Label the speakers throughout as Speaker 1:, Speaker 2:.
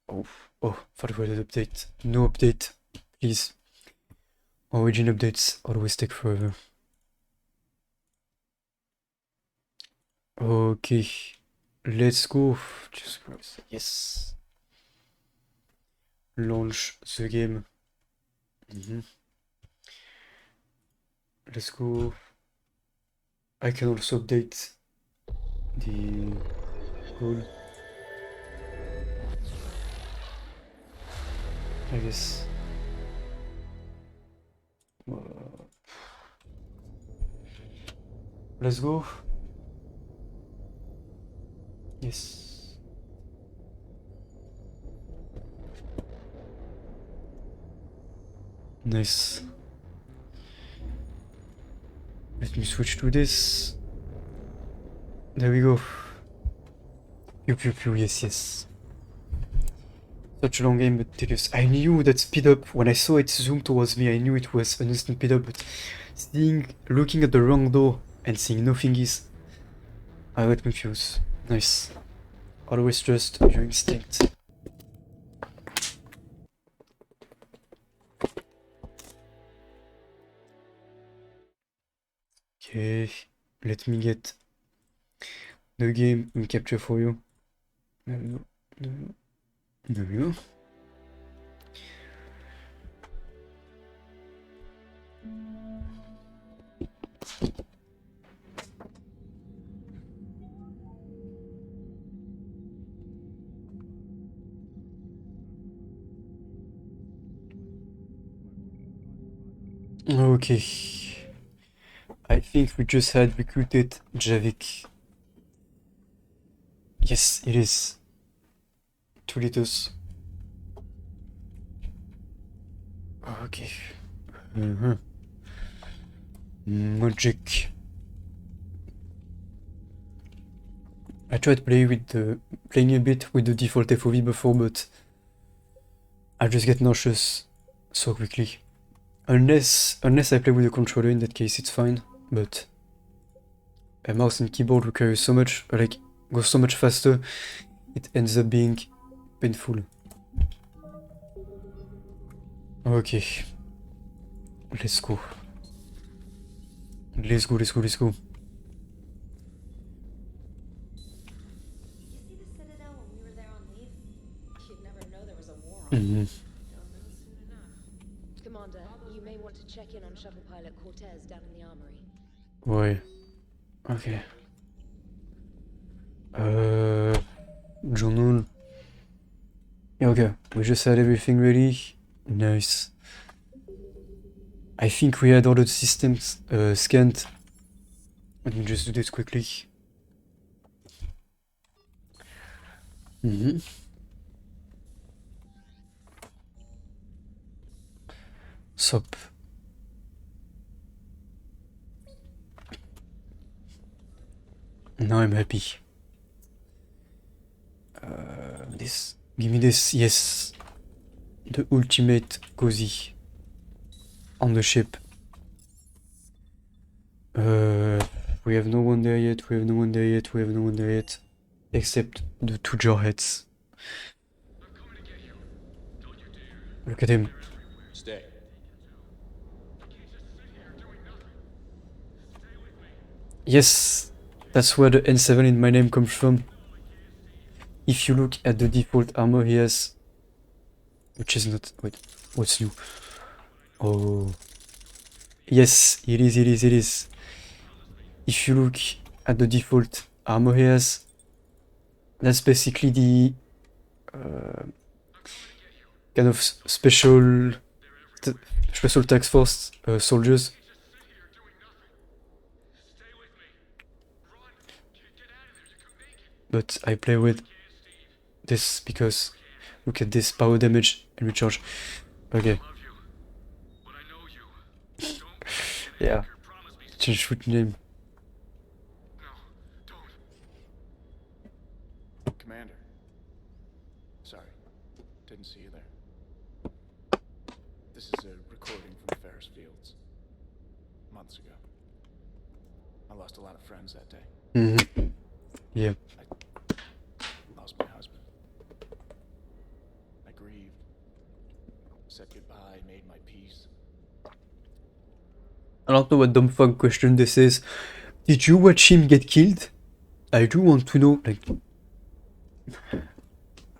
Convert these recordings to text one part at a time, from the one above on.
Speaker 1: Oh, oh, forwarded update. No update, please. Origin updates always take forever. Okay, let's go. Jesus Christ. Yes. Launch the game. Let's go. I can also update the goal. I guess. Let's go. Yes. Nice. Let me switch to this. There we go. Pew pew pew, yes, yes. Such a long game, but tedious. I knew that speed up, when I saw it zoom towards me, I knew it was an instant speed up, but looking at the wrong door and seeing nothing is... I got confused. Nice. Always trust your instinct. Okay, let me get the game in capture for you. There we go. There we go. Okay. I think we just had recruited Javik. Yes, it is. 2 liters. Okay. Magic. I tried playing a bit with the default FOV before, but I just get nauseous so quickly. Unless I play with a controller, in that case it's fine, but a mouse and keyboard requires so much, like, goes so much faster, it ends up being painful. Okay. Let's go. Let's go.
Speaker 2: Did you see the Citadel when we were there on leave? You'd never know there was a war on. Don't know soon enough. Commander, you may want to check in on shuttle pilot Cortez down in the armory.
Speaker 1: Ouais. Okay. Journal. Yeah, okay. We just had everything ready. Nice. I think we had all the systems scanned. Let me just do this quickly. Sup. Now I'm happy. This. Give me this. Yes. The ultimate cozy. On the ship. We have no one there yet. Except the 2 jarheads. Look at him.
Speaker 3: Stay.
Speaker 1: Yes, that's where the N7 in my name comes from. If you look at the default armor he has, which is not... Wait, what's new? Oh... Yes, it is. If you look at the default armor he has, that's basically the... kind of special task force soldiers. But I play with this because look at this power damage and recharge. Okay. Yeah. Change foot name.
Speaker 3: Commander. Sorry. Didn't see you there. This is a recording from Ferris Fields. Months ago. I lost a lot of friends that day.
Speaker 1: Yeah.
Speaker 3: I lost my husband. said goodbye, made my peace.
Speaker 1: I don't know what dumb fuck question this is. Did you watch him get killed? I do want to know, like...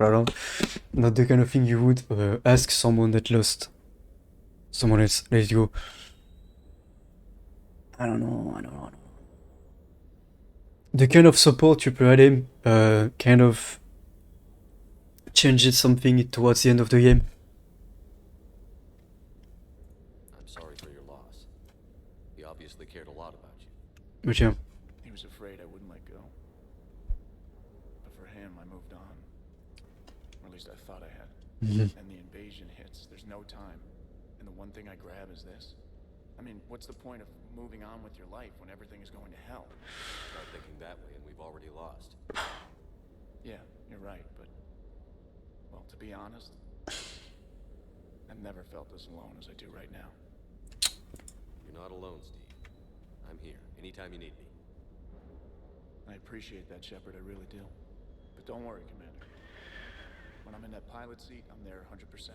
Speaker 1: I don't know. Not the kind of thing you would ask someone that lost someone else. Let's go. I don't know. The kind of support you provide him kind of changes something towards the end of the game.
Speaker 4: I'm sorry for your loss. He obviously cared a lot about you.
Speaker 1: But yeah.
Speaker 3: He was afraid I wouldn't let go. But for him, I moved on. Or at least I thought I had. And the invasion hits. There's no time. And the one thing I grab is this. I mean, what's the point of moving on with your life when everything is going to hell?
Speaker 4: Start thinking that way and we've already lost.
Speaker 3: Yeah, you're right, but... Well, to be honest, I've never felt as alone as I do right now.
Speaker 4: You're not alone, Steve. I'm here, anytime you need me.
Speaker 3: I appreciate that, Shepard, I really do. But don't worry, Commander. When I'm in that pilot seat, I'm there 100%.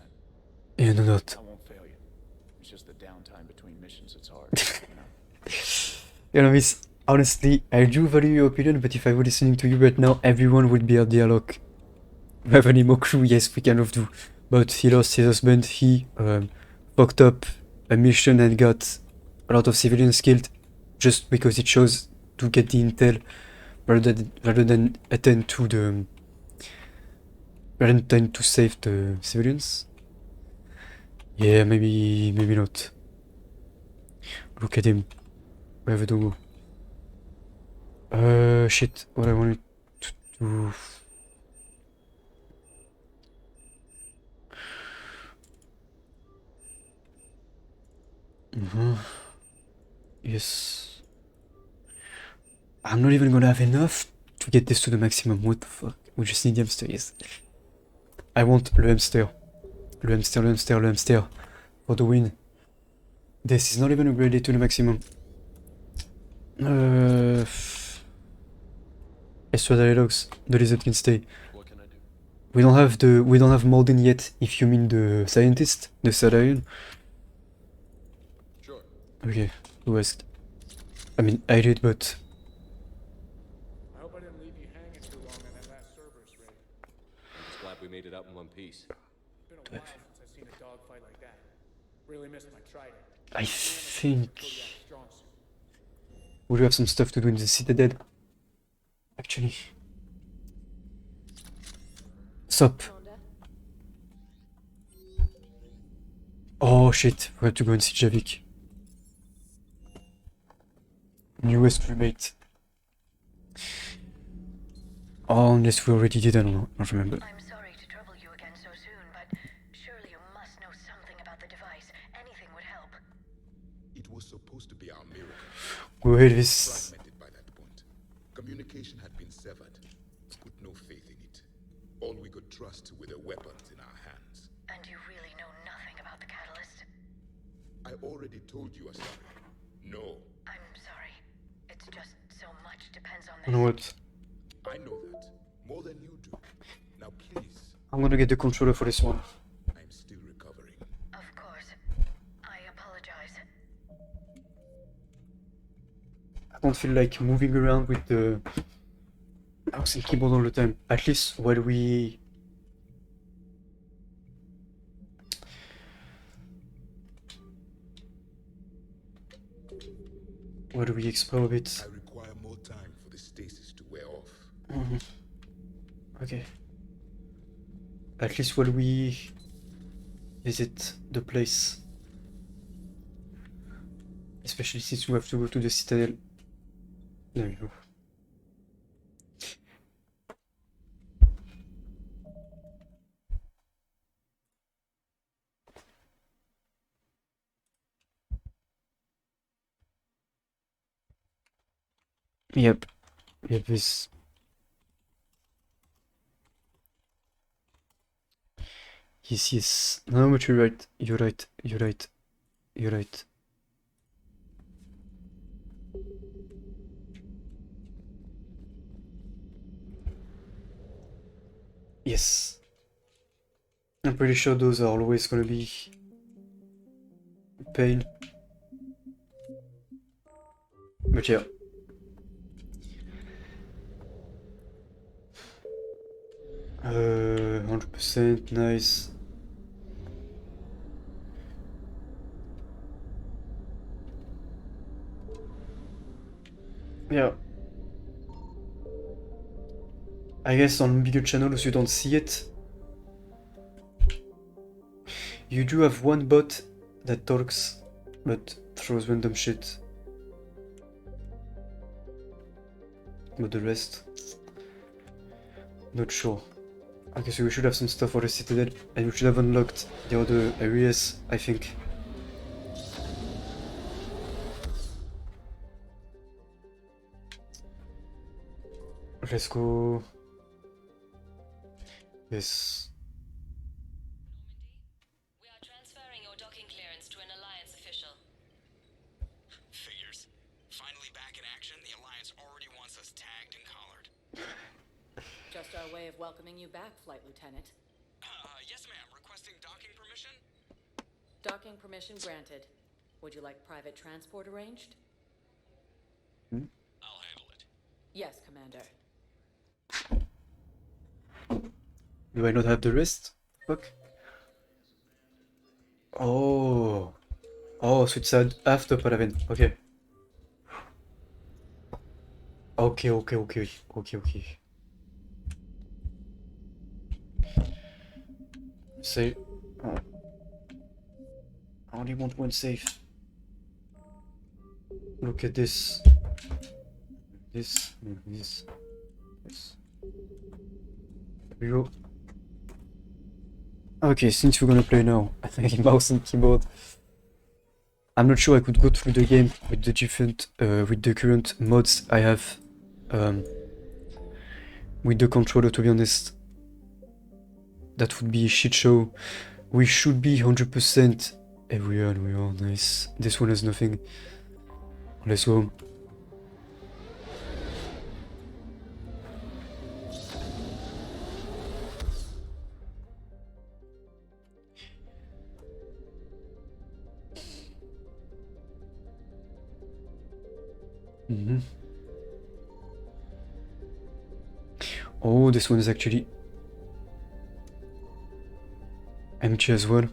Speaker 1: Yeah, no, not.
Speaker 3: I won't fail you. It's just the downtime between missions that's hard, you know?
Speaker 1: You know, Miss, honestly, I do value your opinion, but if I were listening to you right now, everyone would be at dialogue. We have any more crew? Yes, we kind of do. But he lost his husband, he fucked up a mission and got a lot of civilians killed just because he chose to get the intel rather than attend to save the civilians. Yeah, maybe not. Look at him. We have a doggo. Shit, what I wanted to do. Yes. I'm not even gonna have enough to get this to the maximum. What the fuck? We just need the hamster, yes. I want le hamster. Le hamster. For the win. This is not even upgraded to the maximum. Citadel dogs. The lizard can stay.
Speaker 4: What can I do?
Speaker 1: We don't have Malden yet, if you mean the scientist, the Citadel.
Speaker 4: Sure.
Speaker 1: Okay, who asked? I mean, I did, but...
Speaker 3: I hope I didn't leave you hanging too long on that last Cerberus raid.
Speaker 4: I'm just glad we made it out in one piece.
Speaker 3: It's been a while since I've seen a dogfight like that. Really missed my trident.
Speaker 1: I think...
Speaker 3: Strong suit.
Speaker 1: we do have some stuff to do in the Citadel. Actually. Stop.
Speaker 2: Commander,
Speaker 1: Oh shit, we have to go and see Javik. Newest crewmate. Oh, unless we already did, I don't know, I don't remember.
Speaker 5: I'm sorry to trouble you again so soon, but surely you must know something about the device. Anything would help.
Speaker 6: It was supposed to be our miracle.
Speaker 1: Go ahead, this.
Speaker 6: Fragmented by that point. Communication had been severed. We put no faith in it. All we could trust were the weapons in our hands.
Speaker 5: And you really know nothing about the catalyst?
Speaker 6: I already told you, Asari. No,
Speaker 5: I'm sorry. It's just so much depends on
Speaker 1: You know
Speaker 5: this.
Speaker 1: what?
Speaker 6: I know that. More than you do. Now please,
Speaker 1: I'm gonna get the controller for this one.
Speaker 6: I'm still recovering.
Speaker 5: Of course. I apologize.
Speaker 1: I don't feel like moving around with the mouse and keyboard all the time. At least while we... while we explore a bit.
Speaker 6: I require more time for the stasis to wear off.
Speaker 1: Okay. At least while we visit the place. Especially since we have to go to the Citadel. There we go. Yep. Yep, this. Yes. No, but you're right. You're right. You're right. You're right. Yes. I'm pretty sure those are always gonna be a pain. But yeah. Uh, 100%, nice. Yeah. I guess on bigger channels you don't see it. You do have one bot that talks, but throws random shit. But the rest, not sure. Okay, so we should have some stuff for the Citadel, and we should have unlocked the other areas, I think. Let's go. Yes.
Speaker 7: We are transferring your docking clearance to an Alliance official.
Speaker 8: Figures. Finally back in action, the Alliance already wants us tagged and collared.
Speaker 7: Just our way of welcoming you back, Flight Lieutenant.
Speaker 8: Yes ma'am, requesting docking permission?
Speaker 7: Docking permission granted. Would you like private transport arranged?
Speaker 8: I'll handle it.
Speaker 7: Yes, Commander.
Speaker 1: Do I not have the rest? Fuck. Oh. Oh, so it's after Paraven. Okay. Okay. Save. Oh. I only want one save. Look at this. This. This. There we go. Okay, since we're gonna play now, mouse and keyboard. I'm not sure I could go through the game with the different, with the current mods I have, with the controller, to be honest. That would be a shit show. We should be 100% everywhere, we are nice. This one has nothing. Let's go. Oh, this one is actually empty as well.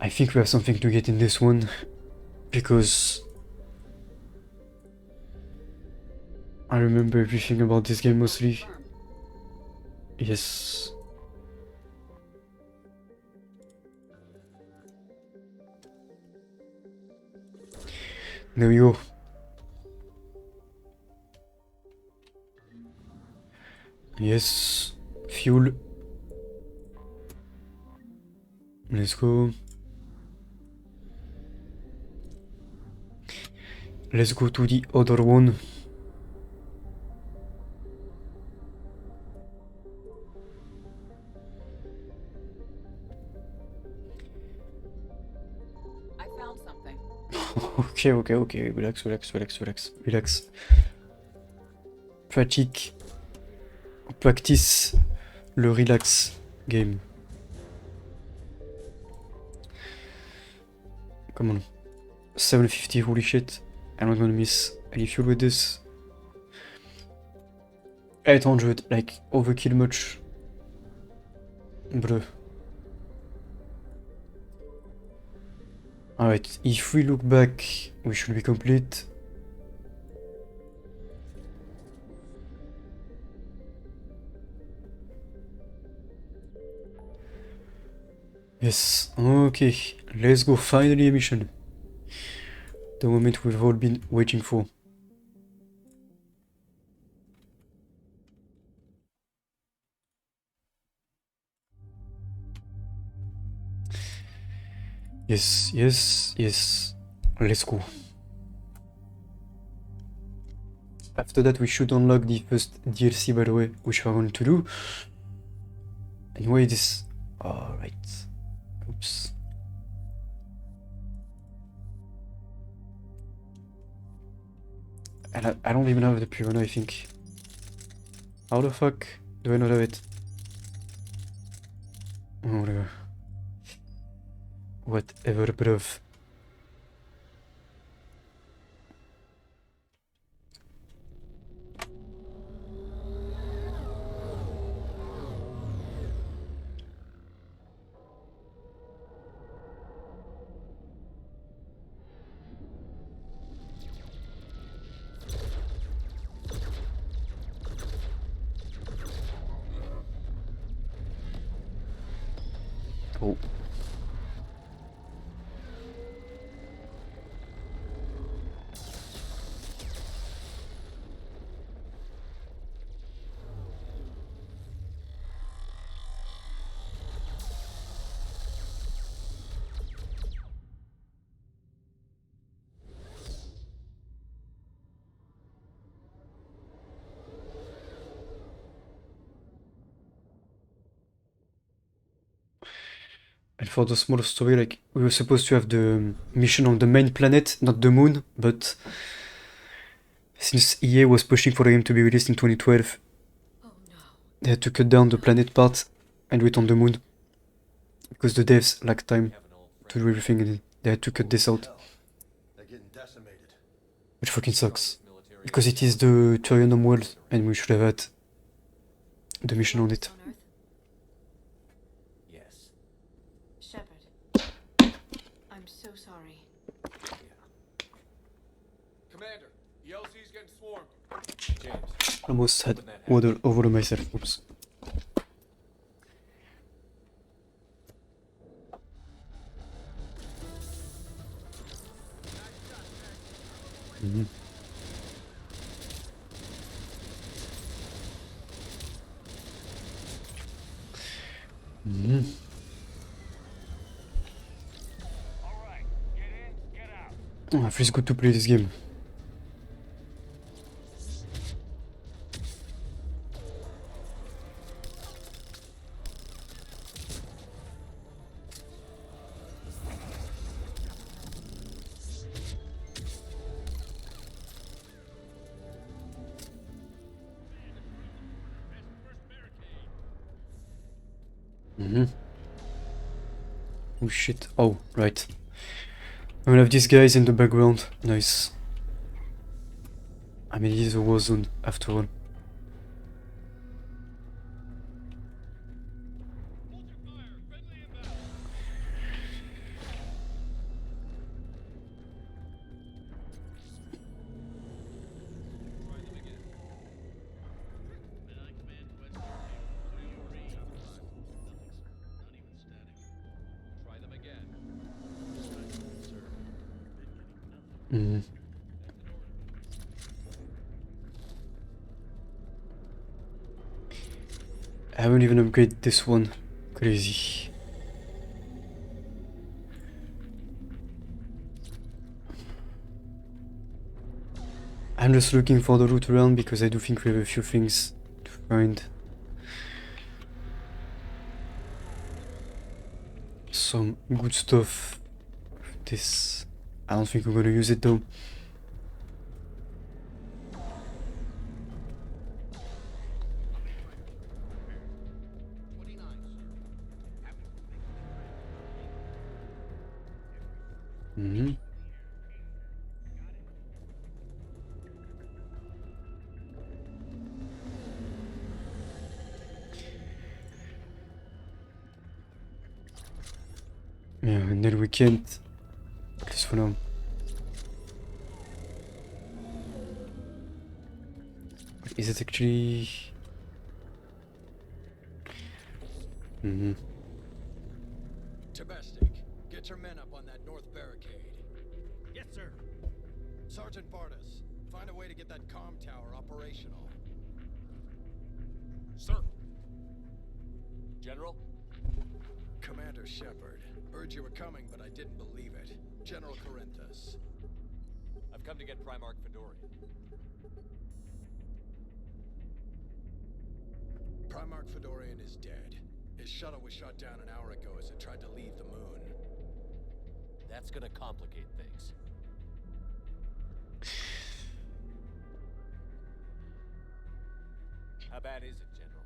Speaker 1: I think we have something to get in this one, because I remember everything about this game mostly. Yes. There we go. Yes. Fuel. Let's go. Let's go to the other one.
Speaker 7: I found something.
Speaker 1: Okay. Relax. Practice le relax game. Come on. 750, holy shit. I'm not gonna miss any fuel with this. 800, like, overkill much. Bruh. Alright, if we look back, we should be complete. Yes, okay, let's go, finally a mission. The moment we've all been waiting for. Yes. Let's go. After that, we should unlock the first DLC, by the way, which we're going to do. Anyway, this... Alright. Oops. And I don't even have the piranha, I think. How the fuck do I not have it? Oh, whatever. Whatever, bruv. Oh. And for the small story, like, we were supposed to have the mission on the main planet, not the moon, but since EA was pushing for the game to be released in 2012, they had to cut down the planet part and do it on the moon. Because the devs lacked time to do everything and they had to cut this out. Which fucking sucks. Because it is the Turianum world and we should have had the mission on it.
Speaker 4: Yes.
Speaker 5: Shepard, I'm so sorry.
Speaker 8: Commander, the LC's getting swarmed.
Speaker 4: James.
Speaker 1: Almost had water over myself. Oops. Mm-hmm. Mm-hmm.
Speaker 8: Alright, get in, get out.
Speaker 1: Oh, it feels good to play this game. Mm-hmm. Oh shit. Oh, right. I will have these guys in the background. Nice. I mean, it is a war zone after all. Mm. I haven't even upgraded this one. Crazy. I'm just looking for the route around because I do think we have a few things to find. Some good stuff. This. I don't think we're gonna use it though. Mm-hmm. Yeah, and then we can't. At least for now. Is it actually? Mm-hmm.
Speaker 9: Domestic, get your men up on that north barricade.
Speaker 8: Yes, sir.
Speaker 9: Sergeant Bartas, find a way to get that comm tower operational.
Speaker 8: Sir. General?
Speaker 9: Commander Shepard, heard you were coming, but I didn't believe it. General Corinthus.
Speaker 8: I've come to get Primarch Fedorian.
Speaker 9: Primarch Fedorian is dead. His shuttle was shot down an hour ago as it tried to leave the moon.
Speaker 8: That's gonna complicate things.
Speaker 4: How bad is it, General?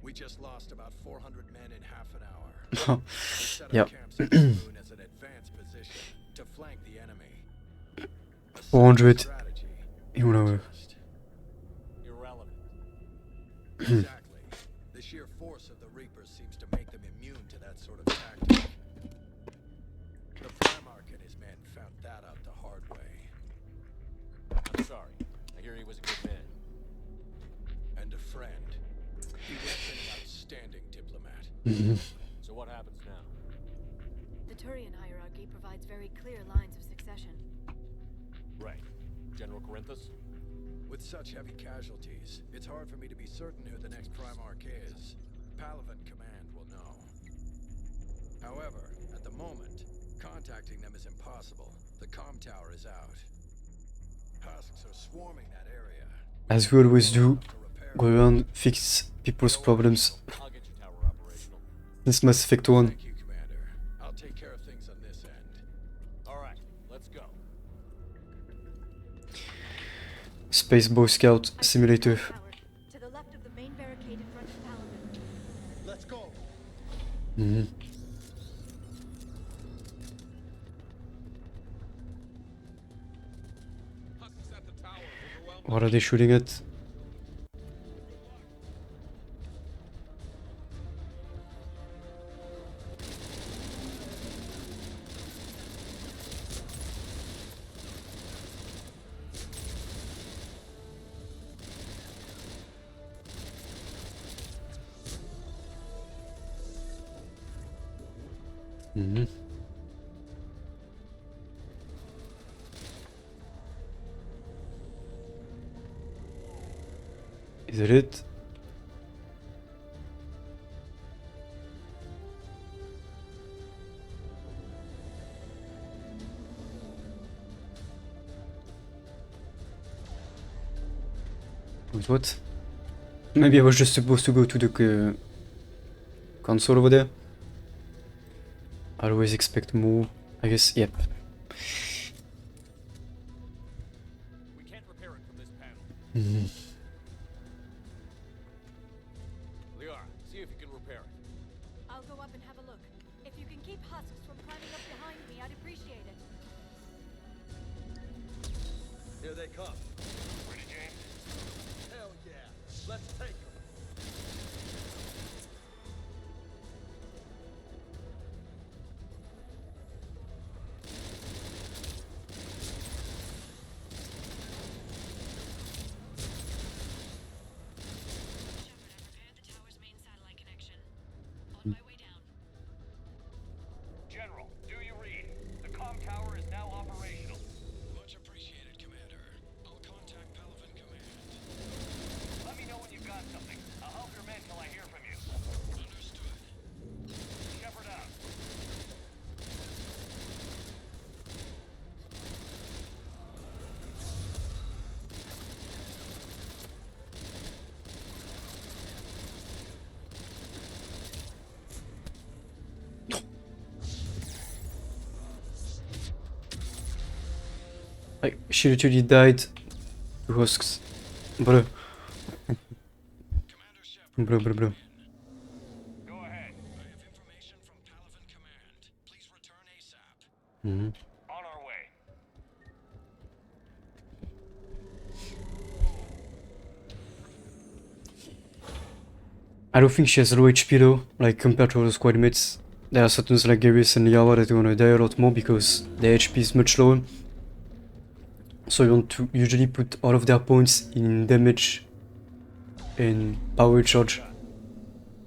Speaker 9: We just lost about 400 men in half an hour. We set
Speaker 1: Yep.
Speaker 9: up camps on the moon as an advanced position to flank the enemy. A
Speaker 1: 400.
Speaker 9: strategy.
Speaker 1: Et voilà, ouais.
Speaker 9: Just
Speaker 4: Irrelevant.
Speaker 9: exactly. The sheer force of the Reapers seems to make them immune to that sort of tactic. The Primarch and his men found that out the hard way.
Speaker 4: I'm sorry. I hear he was a good man.
Speaker 9: And a friend. He would have been an outstanding diplomat.
Speaker 4: So what happens now?
Speaker 10: The Turian hierarchy provides very clear lines of succession.
Speaker 4: Right. General Corinthus?
Speaker 9: With such heavy casualties, it's hard for me to be certain who the next Primarch is. Palaven Command will know. However, at the moment, contacting them is impossible. The comm tower is out. Husks are swarming that area.
Speaker 1: As we always do, go around, fix people's problems.
Speaker 4: I'll get your tower operational.
Speaker 1: This Mass Effect 1.
Speaker 9: Thank you, Commander. I'll take care of things on this end.
Speaker 4: All right, let's go.
Speaker 1: Space Boy Scout Simulator.
Speaker 10: To the left of the main barricade in front of Paladin.
Speaker 9: Let's go.
Speaker 1: What are they shooting at? Is that it? Wait, what? Maybe I was just supposed to go to the console over there. I always expect more. I guess, yep.
Speaker 4: We can't repair it from this panel. Liara, see if you can repair it.
Speaker 10: I'll go up and have a look. If you can keep husks from climbing up behind me, I'd appreciate it.
Speaker 9: Here they come.
Speaker 3: Ready, James?
Speaker 9: Hell yeah. Let's take them.
Speaker 3: General, do you read? The comm tower is now operational.
Speaker 9: Much appreciated, Commander. I'll contact Palaven Command.
Speaker 3: Let me know when you've got something. I'll help your men till I hear from you.
Speaker 9: Understood.
Speaker 3: Shepard out.
Speaker 1: Like, she literally died to husks. Bruh.
Speaker 9: Commander Shepard.
Speaker 1: Bruh, bruh, bruh.
Speaker 3: Go ahead.
Speaker 9: I have information from Palaven Command. Please return ASAP.
Speaker 1: Mhm.
Speaker 3: On our way.
Speaker 1: I don't think she has low HP though, like compared to other squad mates. There are certain like Garrus and Liara that are gonna die a lot more because their HP is much lower. So you want to usually put all of their points in damage and power charge.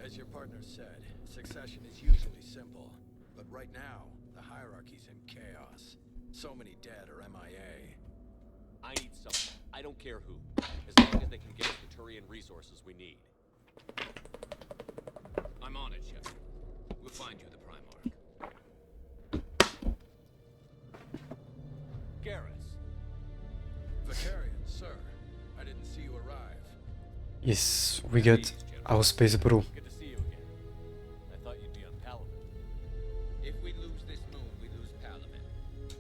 Speaker 9: As your partner said, succession is usually simple. But right now, the hierarchy's in chaos. So many dead or MIA.
Speaker 4: I need someone. I don't care who. As long as they can get us the Turian resources we need.
Speaker 8: I'm on it, Shepard. We'll find you the Primarch.
Speaker 4: Garrus.
Speaker 9: Vicarian, sir. I didn't see you arrive.
Speaker 1: Yes, we got our space bro.
Speaker 4: Good to see you again. I thought you'd be on Palaven.
Speaker 8: If we lose this moon, we lose Palaven.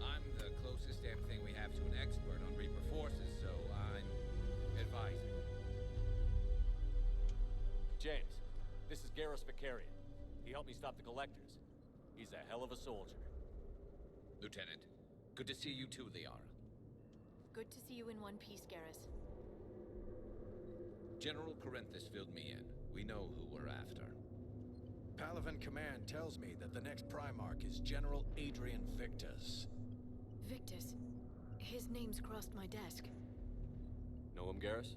Speaker 8: I'm the closest damn thing we have to an expert on Reaper forces, so I'm advising.
Speaker 4: James, this is Garrus Vicarian. He helped me stop the Collectors. He's a hell of a soldier.
Speaker 8: Lieutenant, good to see you too, Liara.
Speaker 10: Good to see you in one piece, Garrus.
Speaker 8: General Corinthus filled me in. We know who we're after.
Speaker 9: Palavan Command tells me that the next Primarch is General Adrian Victus.
Speaker 10: Victus. His name's crossed my desk.
Speaker 4: Know him, Garrus?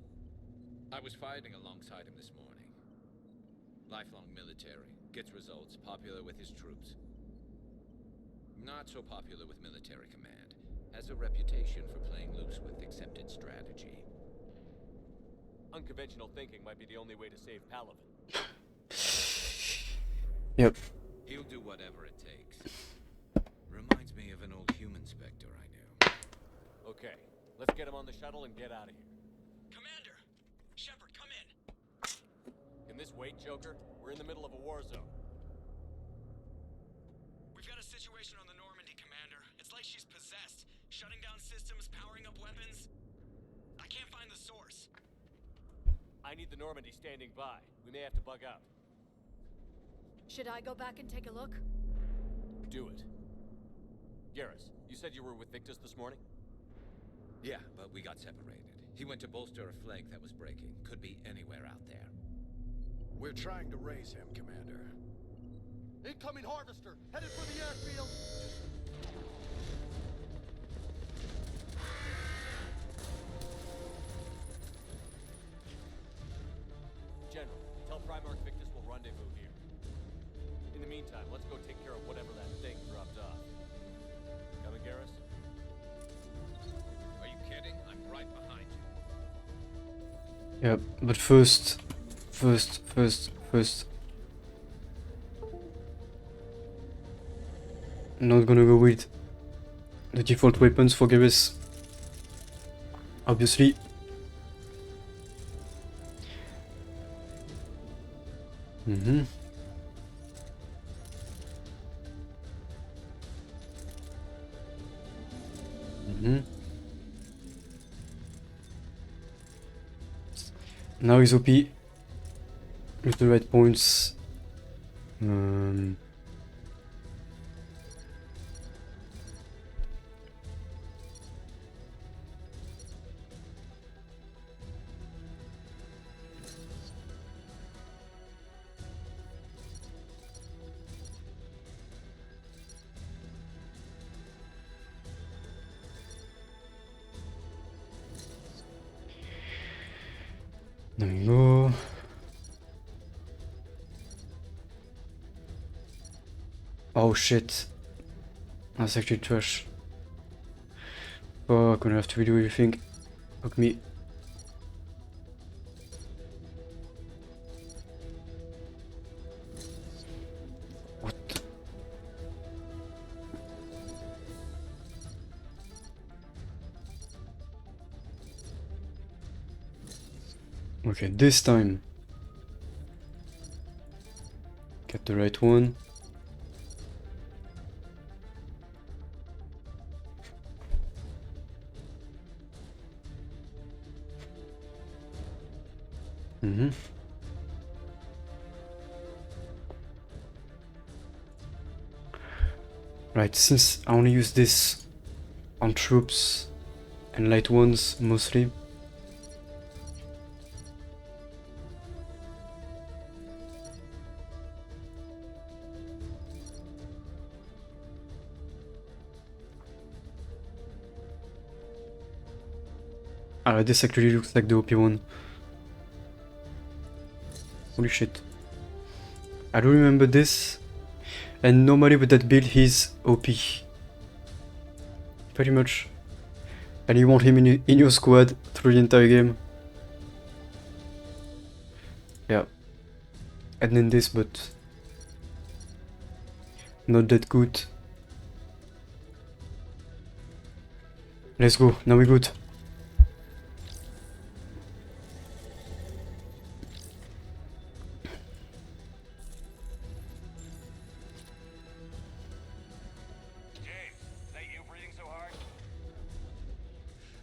Speaker 8: I was fighting alongside him this morning. Lifelong military, gets results, popular with his troops. Not so popular with military command. Has a reputation for playing loose with accepted strategy.
Speaker 4: Unconventional thinking might be the only way to save Palavan.
Speaker 1: Yep.
Speaker 8: He'll do whatever it takes. Reminds me of an old human specter I knew.
Speaker 4: Okay, let's get him on the shuttle and get out of here.
Speaker 9: Commander! Shepard, come in!
Speaker 4: Can this wait, Joker? We're in the middle of a war zone.
Speaker 9: We've got a situation on the Normandy, Commander. It's like she's possessed. Shutting down systems, powering up weapons. I can't find the source.
Speaker 4: I need the Normandy standing by. We may have to bug out.
Speaker 10: Should I go back and take a look?
Speaker 4: Do it. Garrus, you said you were with Victus this morning?
Speaker 8: Yeah, but we got separated. He went to bolster a flank that was breaking. Could be anywhere out there.
Speaker 9: We're trying to raise him, Commander.
Speaker 11: Incoming harvester, headed for the airfield.
Speaker 4: General, tell Primarch Victus we'll rendezvous here. In the meantime, let's go take care of whatever that thing dropped off. Coming, Garrus?
Speaker 8: Are you kidding? I'm right behind
Speaker 1: Yeah,
Speaker 8: you.
Speaker 1: but first. Not gonna go with the default weapons for Garrus. Obviously. Now he's OP with the right points. There we go. Oh shit. That's actually trash. Fuck, gonna have to redo everything. Fuck me. What the? Okay, this time. Get the right one. Right, since I only use this on troops and light ones mostly. This actually looks like the OP one. Holy shit. I don't remember this. And normally with that build he's OP. Pretty much. And you want him in your squad through the entire game. Yeah. And then this, but not that good. Let's go, now we're good.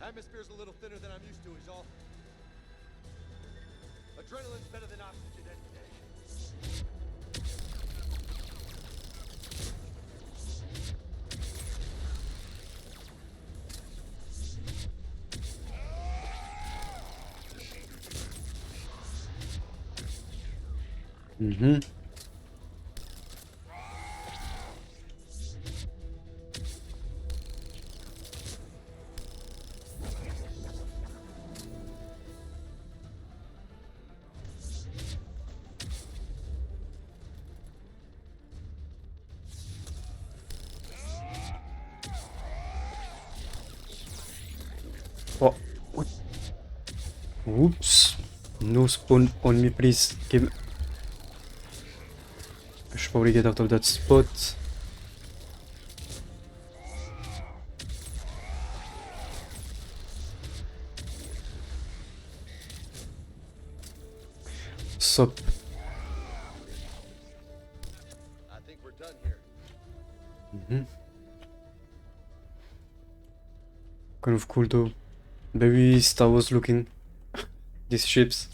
Speaker 11: Atmosphere's a little thinner than I'm used to, is all. A Adrenaline's better than oxygen any day.
Speaker 1: Mhm. Oh. Oops. No spawn on me, please. Game. I should probably get out of that spot. Sup.
Speaker 11: I think we're done here.
Speaker 1: Mhm. Kind of cool though. Very Star Wars looking. These ships.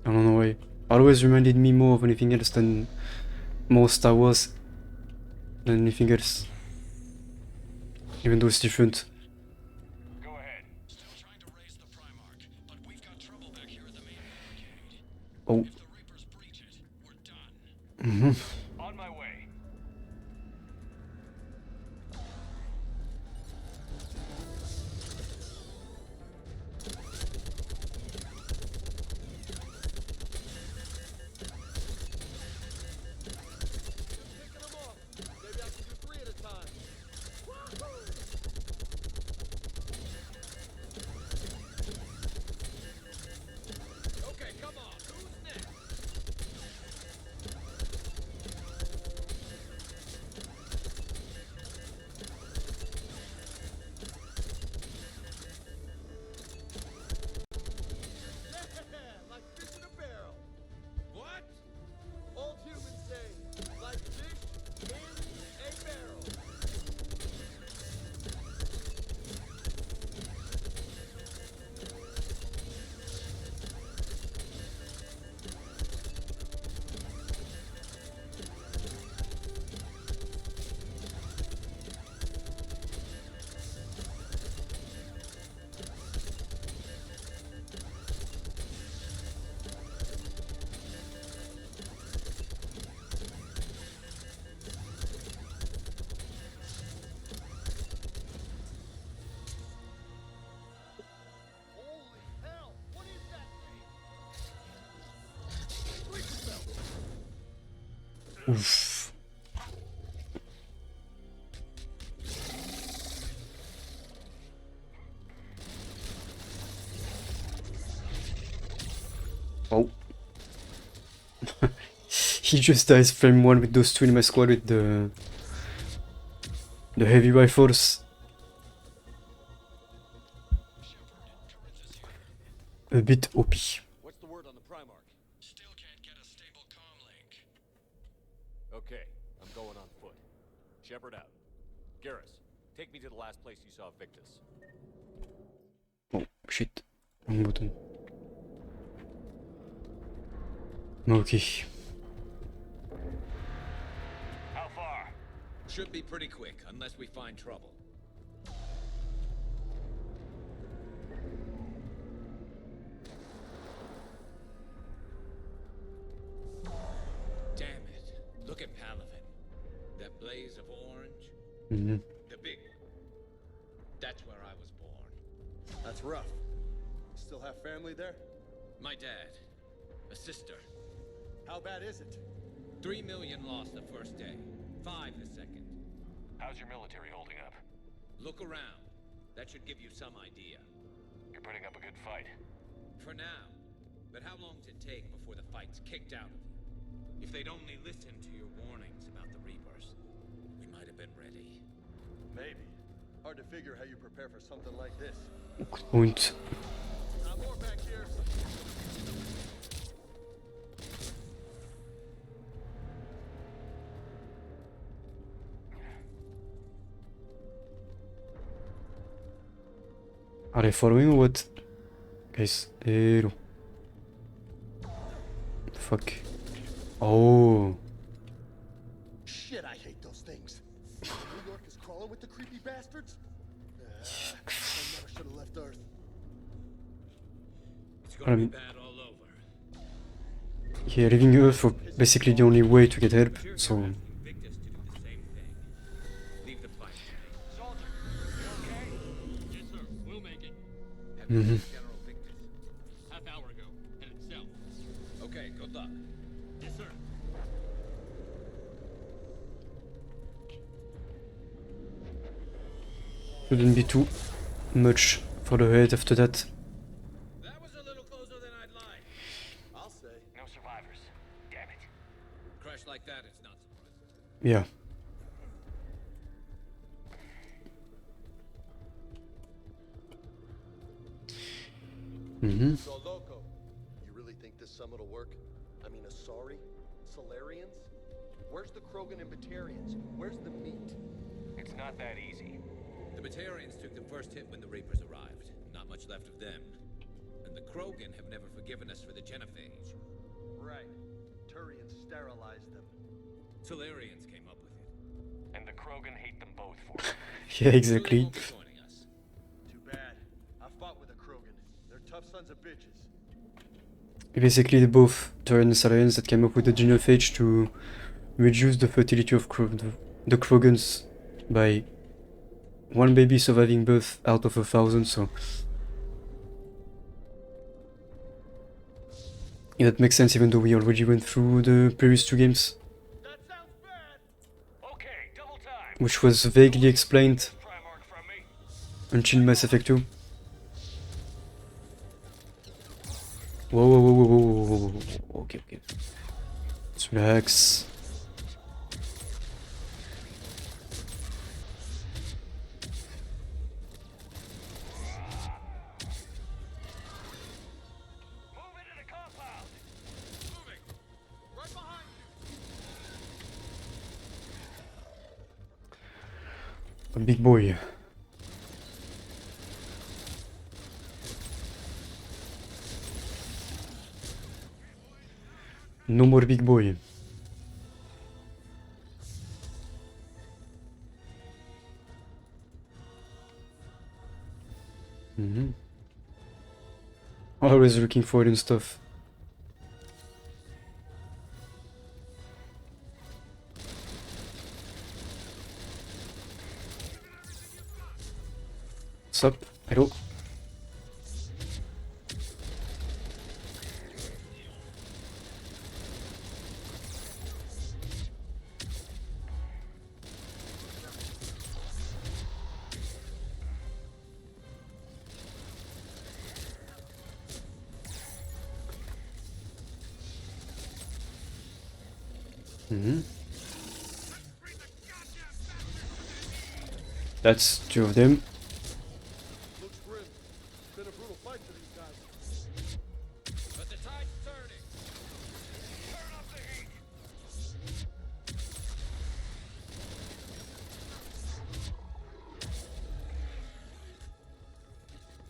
Speaker 1: I don't know why. Always reminded me more of anything else than more Star Wars than anything else. Even though it's different.
Speaker 4: Go ahead.
Speaker 9: Still trying to raise the Primarch, but we've got trouble back here at the main barricade.
Speaker 1: Oh.
Speaker 9: If the Reapers breach it, we're done.
Speaker 1: Mhm.
Speaker 4: On my way.
Speaker 11: Picking them off. Maybe I can do 3 at a time.
Speaker 8: Okay, come on. Who's next?
Speaker 11: Yeah, like fish in a barrel.
Speaker 8: What?
Speaker 11: Old humans say, like fish in a barrel. Holy hell! What is that thing? Breaker belt!
Speaker 1: Oof. Oh. He just dies frame 1 with those two in my squad with the heavy rifles. A bit OP.
Speaker 4: What's the word on the Primarch?
Speaker 9: Still can't get a stable comm link.
Speaker 4: Okay, I'm going on foot. Shepard out. Garrus, take me to the last place you saw Victus.
Speaker 1: Oh shit. Wrong button. Okay.
Speaker 4: How far?
Speaker 8: Should be pretty quick, unless we find trouble. Damn it. Look at Palaven. That blaze of orange.
Speaker 1: Mhm.
Speaker 8: The big one. That's where I was born.
Speaker 11: That's rough. Still have family there?
Speaker 8: My dad. A sister.
Speaker 11: How bad is it?
Speaker 8: 3 million lost the first day. 5 the second.
Speaker 4: How's your military holding up?
Speaker 8: Look around. That should give you some idea.
Speaker 4: You're putting up a good fight.
Speaker 8: For now. But how long does it take before the fight's kicked out of you? If they'd only listened to your warnings about the Reapers, we might have been ready.
Speaker 11: Maybe. Hard to figure how you prepare for something like this.
Speaker 1: Good point.
Speaker 11: Not more back here.
Speaker 1: Are they following or what? Guys, hello. Fuck. Oh.
Speaker 11: Shit, I hate those things. New York is crawling with the creepy bastards. I never should have left Earth.
Speaker 8: It's gonna be bad all over.
Speaker 1: Yeah, leaving Earth was basically the only way to get help, so...
Speaker 8: Victus to do the same thing. Leave the fight.
Speaker 4: Soldier, you okay? Yes, sir. We'll make it.
Speaker 8: Have you seen General Victus?
Speaker 4: Half hour ago. Headed south.
Speaker 8: Okay, good luck.
Speaker 4: Yes, sir.
Speaker 1: Shouldn't be too much for the head after that.
Speaker 8: That was a little closer than I'd like.
Speaker 11: I'll say.
Speaker 4: No survivors. Damn it.
Speaker 8: Crash like that, it's not surprising.
Speaker 1: Yeah. Mm-hmm.
Speaker 11: So loco, you really think this summit will work? I mean, Asari? Solarians? Where's the Krogan and Batarians? Where's the meat?
Speaker 4: It's not that easy.
Speaker 8: The Batarians took the first hit when the Reapers arrived. Not much left of them. And the Krogan have never forgiven us for the genophage.
Speaker 11: Right. Turians sterilized them.
Speaker 8: Solarians came up with it.
Speaker 4: And the Krogan hate them both for it.
Speaker 1: Yeah, exactly.
Speaker 8: Won't be joining us.
Speaker 11: Too bad. I fought with a Krogan. They're tough sons of bitches.
Speaker 1: Basically, they're both Turian and Salarians that came up with the genophage to reduce the fertility of the Krogans by one baby surviving birth out of 1,000, so... Yeah, that makes sense even though we already went through the previous two games,
Speaker 11: That sounds bad!
Speaker 4: Okay, double time.
Speaker 1: which was vaguely explained
Speaker 4: Primarch from me.
Speaker 1: until Mass Effect 2. Whoa, whoa, whoa, whoa, whoa, whoa, whoa, whoa. Okay, okay. Let's relax.
Speaker 4: Move into the compound. Moving.
Speaker 11: Right behind you!
Speaker 1: A big boy. No more big boy. Mm-hmm. Always looking for it and stuff. What's up? Hello? Mm-hmm. That's two of them.
Speaker 11: Looks grim. It's been a brutal fight for these guys.
Speaker 8: But the tide's turning.
Speaker 4: Turn up the heat.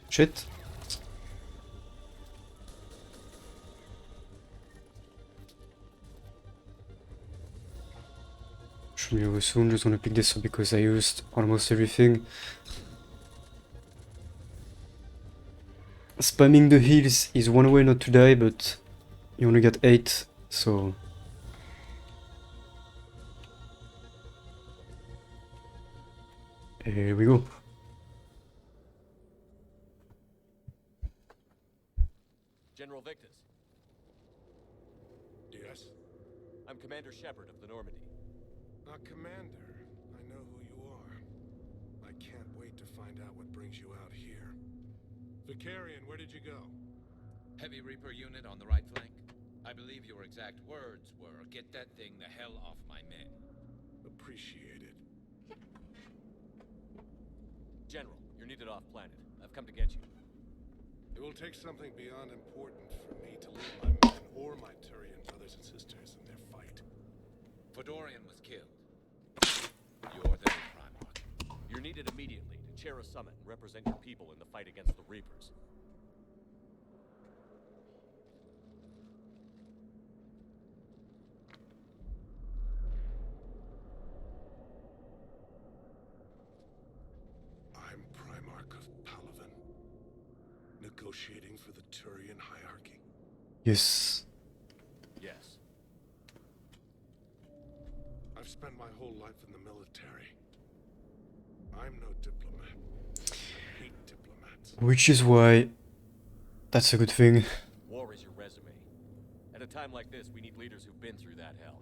Speaker 1: Shit. Should be over soon, just wanna pick this up because I used almost everything. Spamming the heals is one way not to die, but you only get 8, so... Here we go.
Speaker 4: General Victus.
Speaker 11: Yes?
Speaker 4: I'm Commander Shepard of the Normandy.
Speaker 11: Commander, I know who you are. I can't wait to find out what brings you out here. Vicarian, where did you go?
Speaker 8: Heavy Reaper unit on the right flank. I believe your exact words were, "Get that thing the hell off my men."
Speaker 11: Appreciate it.
Speaker 4: General, you're needed off planet. I've come to get you.
Speaker 11: It will take something beyond important for me to lead my men or my Turian brothers and sisters in their fight.
Speaker 8: Fodorian was killed. You're the new Primarch.
Speaker 4: You're needed immediately to chair a summit and represent your people in the fight against the Reapers.
Speaker 11: I'm Primarch of Palaven, negotiating for the Turian hierarchy.
Speaker 1: Yes.
Speaker 4: Yes.
Speaker 11: I've spent my whole life in the military. I'm no diplomat. I hate diplomats.
Speaker 1: Which is why that's a good thing.
Speaker 4: War is your resume. At a time like this, we need leaders who've been through that hell.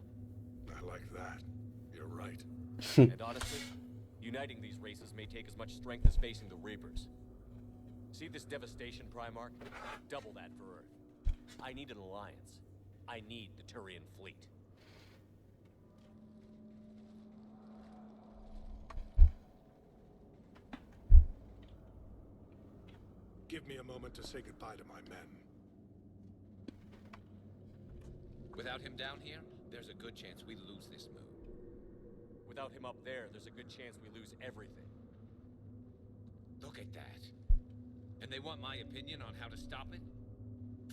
Speaker 11: I like that. You're right.
Speaker 4: And honestly, uniting these races may take as much strength as facing the Reapers. See this devastation, Primarch? Double that for Earth. I need an alliance. I need the Turian fleet.
Speaker 11: Give me a moment to say goodbye to my men.
Speaker 8: Without him down here, there's a good chance we lose this move.
Speaker 4: Without him up there, there's a good chance we lose everything.
Speaker 8: Look at that. And they want my opinion on how to stop it?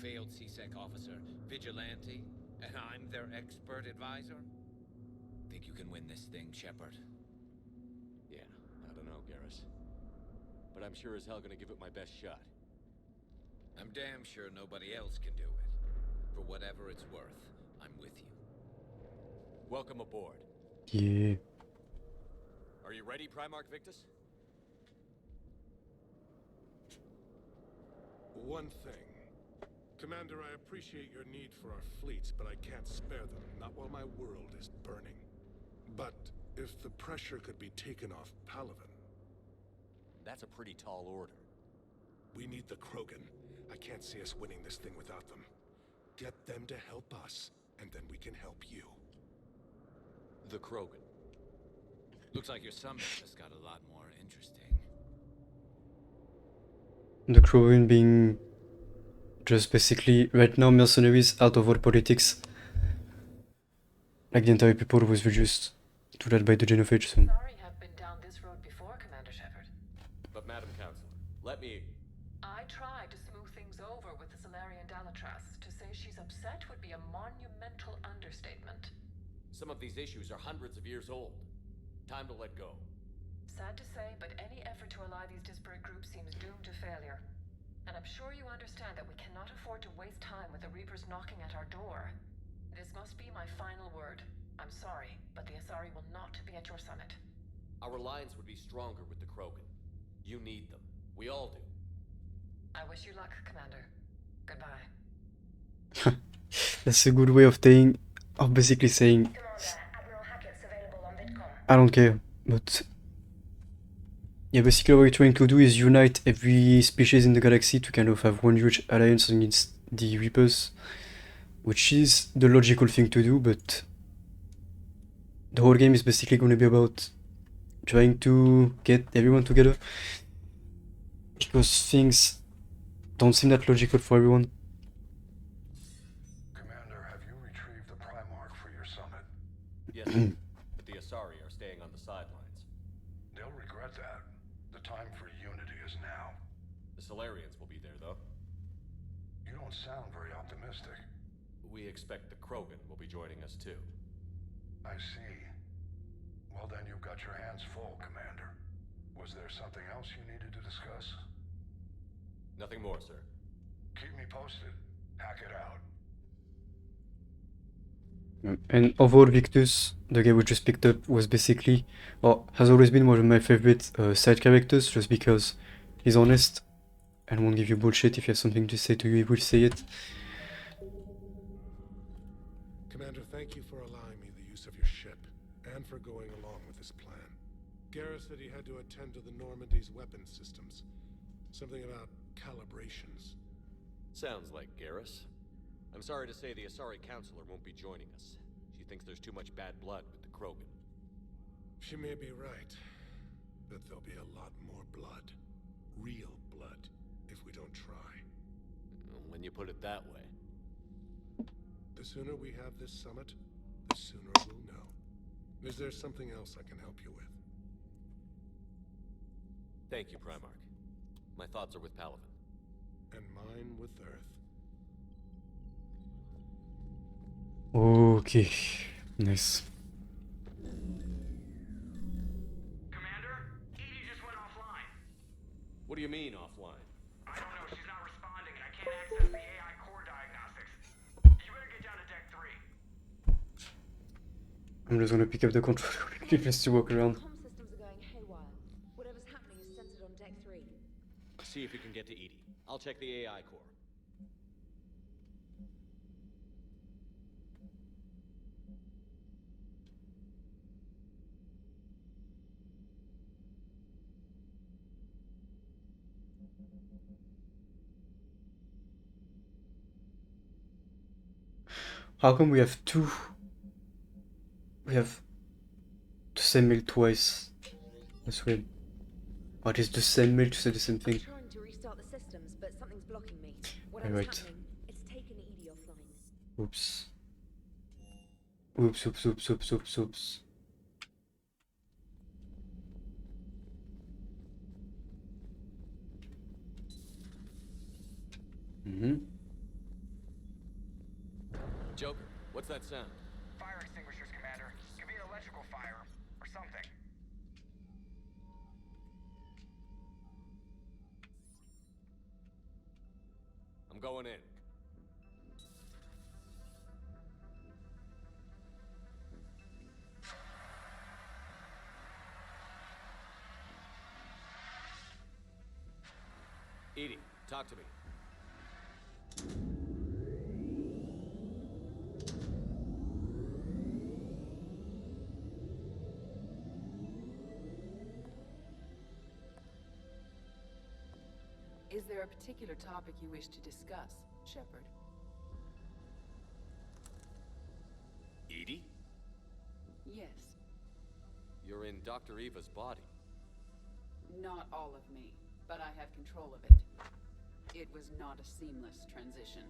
Speaker 8: Failed CSEC officer, vigilante, and I'm their expert advisor? Think you can win this thing, Shepard?
Speaker 4: Yeah, I don't know, Garrus. But I'm sure as hell gonna give it my best shot.
Speaker 8: I'm damn sure nobody else can do it. For whatever it's worth, I'm with you.
Speaker 4: Welcome aboard.
Speaker 1: Yeah.
Speaker 4: Are you ready, Primarch Victus?
Speaker 11: One thing. Commander, I appreciate your need for our fleets, but I can't spare them, not while my world is burning. But if the pressure could be taken off Palaven...
Speaker 4: That's a pretty tall order.
Speaker 11: We need the Krogan. I can't see us winning this thing without them. Get them to help us, and then we can help you.
Speaker 4: The Krogan.
Speaker 8: Looks like your summit just got a lot more interesting.
Speaker 1: The Krogan being just basically right now mercenaries out of all politics. Like the entire people was reduced to that by the genophage, so.
Speaker 5: Sorry, have been down this road before, Commander Shepard.
Speaker 4: But Madam Counselor, let me...
Speaker 5: I tried to smooth things over with the Solarian Dalatras. To say she's upset would be a monumental understatement.
Speaker 4: Some of these issues are hundreds of years old. Time to let go.
Speaker 5: Sad to say, but any effort to ally these disparate groups seems doomed to failure. And I'm sure you understand that we cannot afford to waste time with the Reapers knocking at our door. This must be my final word. I'm sorry, but the Asari will not be at your summit.
Speaker 4: Our alliance would be stronger with the Krogan. You need them. We all do.
Speaker 5: I wish you luck, Commander. Goodbye.
Speaker 1: That's a good way of basically saying,
Speaker 5: Admiral Hackett's available on Vidcom.
Speaker 1: I don't care, but yeah, basically what we're trying to do is unite every species in the galaxy to kind of have one huge alliance against the Reapers, which is the logical thing to do, but the whole game is basically going to be about trying to get everyone together, because things don't seem that logical for everyone.
Speaker 9: Commander, have you retrieved the Primarch for your summit?
Speaker 4: Yes, but the Asari are staying on the sidelines.
Speaker 9: They'll regret that. The time for unity is now.
Speaker 4: The Solarians will be there, though.
Speaker 9: You don't sound very optimistic.
Speaker 4: We expect the Krogan will be joining us, too.
Speaker 9: I see. Well then, you've got your hands full, Commander. Was there something else you needed to discuss?
Speaker 4: Nothing more, sir.
Speaker 9: Keep me posted. Hack it out.
Speaker 1: And overall, Victus, the guy we just picked up, was basically, or has always been one of my favorite side characters, just because he's honest and won't give you bullshit. If you have something to say to you, he will say it.
Speaker 11: Commander, thank you for allowing me the use of your ship, and for going along with this plan. Garrus said he had to attend to the Normandy's weapon systems. Something about calibrations.
Speaker 4: Sounds like Garrus. I'm sorry to say the Asari Counselor won't be joining us. She thinks there's too much bad blood with the Krogan.
Speaker 11: She may be right, but there'll be a lot more blood. Real blood, if we don't try.
Speaker 4: When you put it that way.
Speaker 11: The sooner we have this summit, the sooner we'll know. Is there something else I can help you with?
Speaker 4: Thank you, Primarch. My thoughts are with Palaven.
Speaker 11: And mine with Earth.
Speaker 1: Okay, nice.
Speaker 12: Commander, Edie just went offline.
Speaker 4: What do you mean, offline?
Speaker 12: I don't know, she's not responding and I can't access the AI core diagnostics. You better get down to deck 3.
Speaker 1: I'm just gonna pick up the controller quickly just to walk around.
Speaker 2: Comm systems are going haywire. Whatever's happening is centered on deck 3.
Speaker 4: See if you can get to Edie. I'll check the AI core.
Speaker 1: How come we have two? We have the same mail twice. That's weird. Or it is the same mail to say the same
Speaker 2: I'm
Speaker 1: thing.
Speaker 2: trying to restart the systems, but something's blocking me. Whatever's
Speaker 1: Alright.
Speaker 2: happening, it's taken Edie offline.
Speaker 1: Oops. Oops, oops, oops, oops, oops, oops.
Speaker 4: Joker, what's that sound?
Speaker 12: Fire extinguishers, Commander. Could be an electrical fire, or something.
Speaker 4: I'm going in. Edie, talk to me.
Speaker 13: Is there a particular topic you wish to discuss, Shepard?
Speaker 4: Edie?
Speaker 13: Yes.
Speaker 4: You're in Dr. Eva's body.
Speaker 13: Not all of me, but I have control of it. It was not a seamless transition.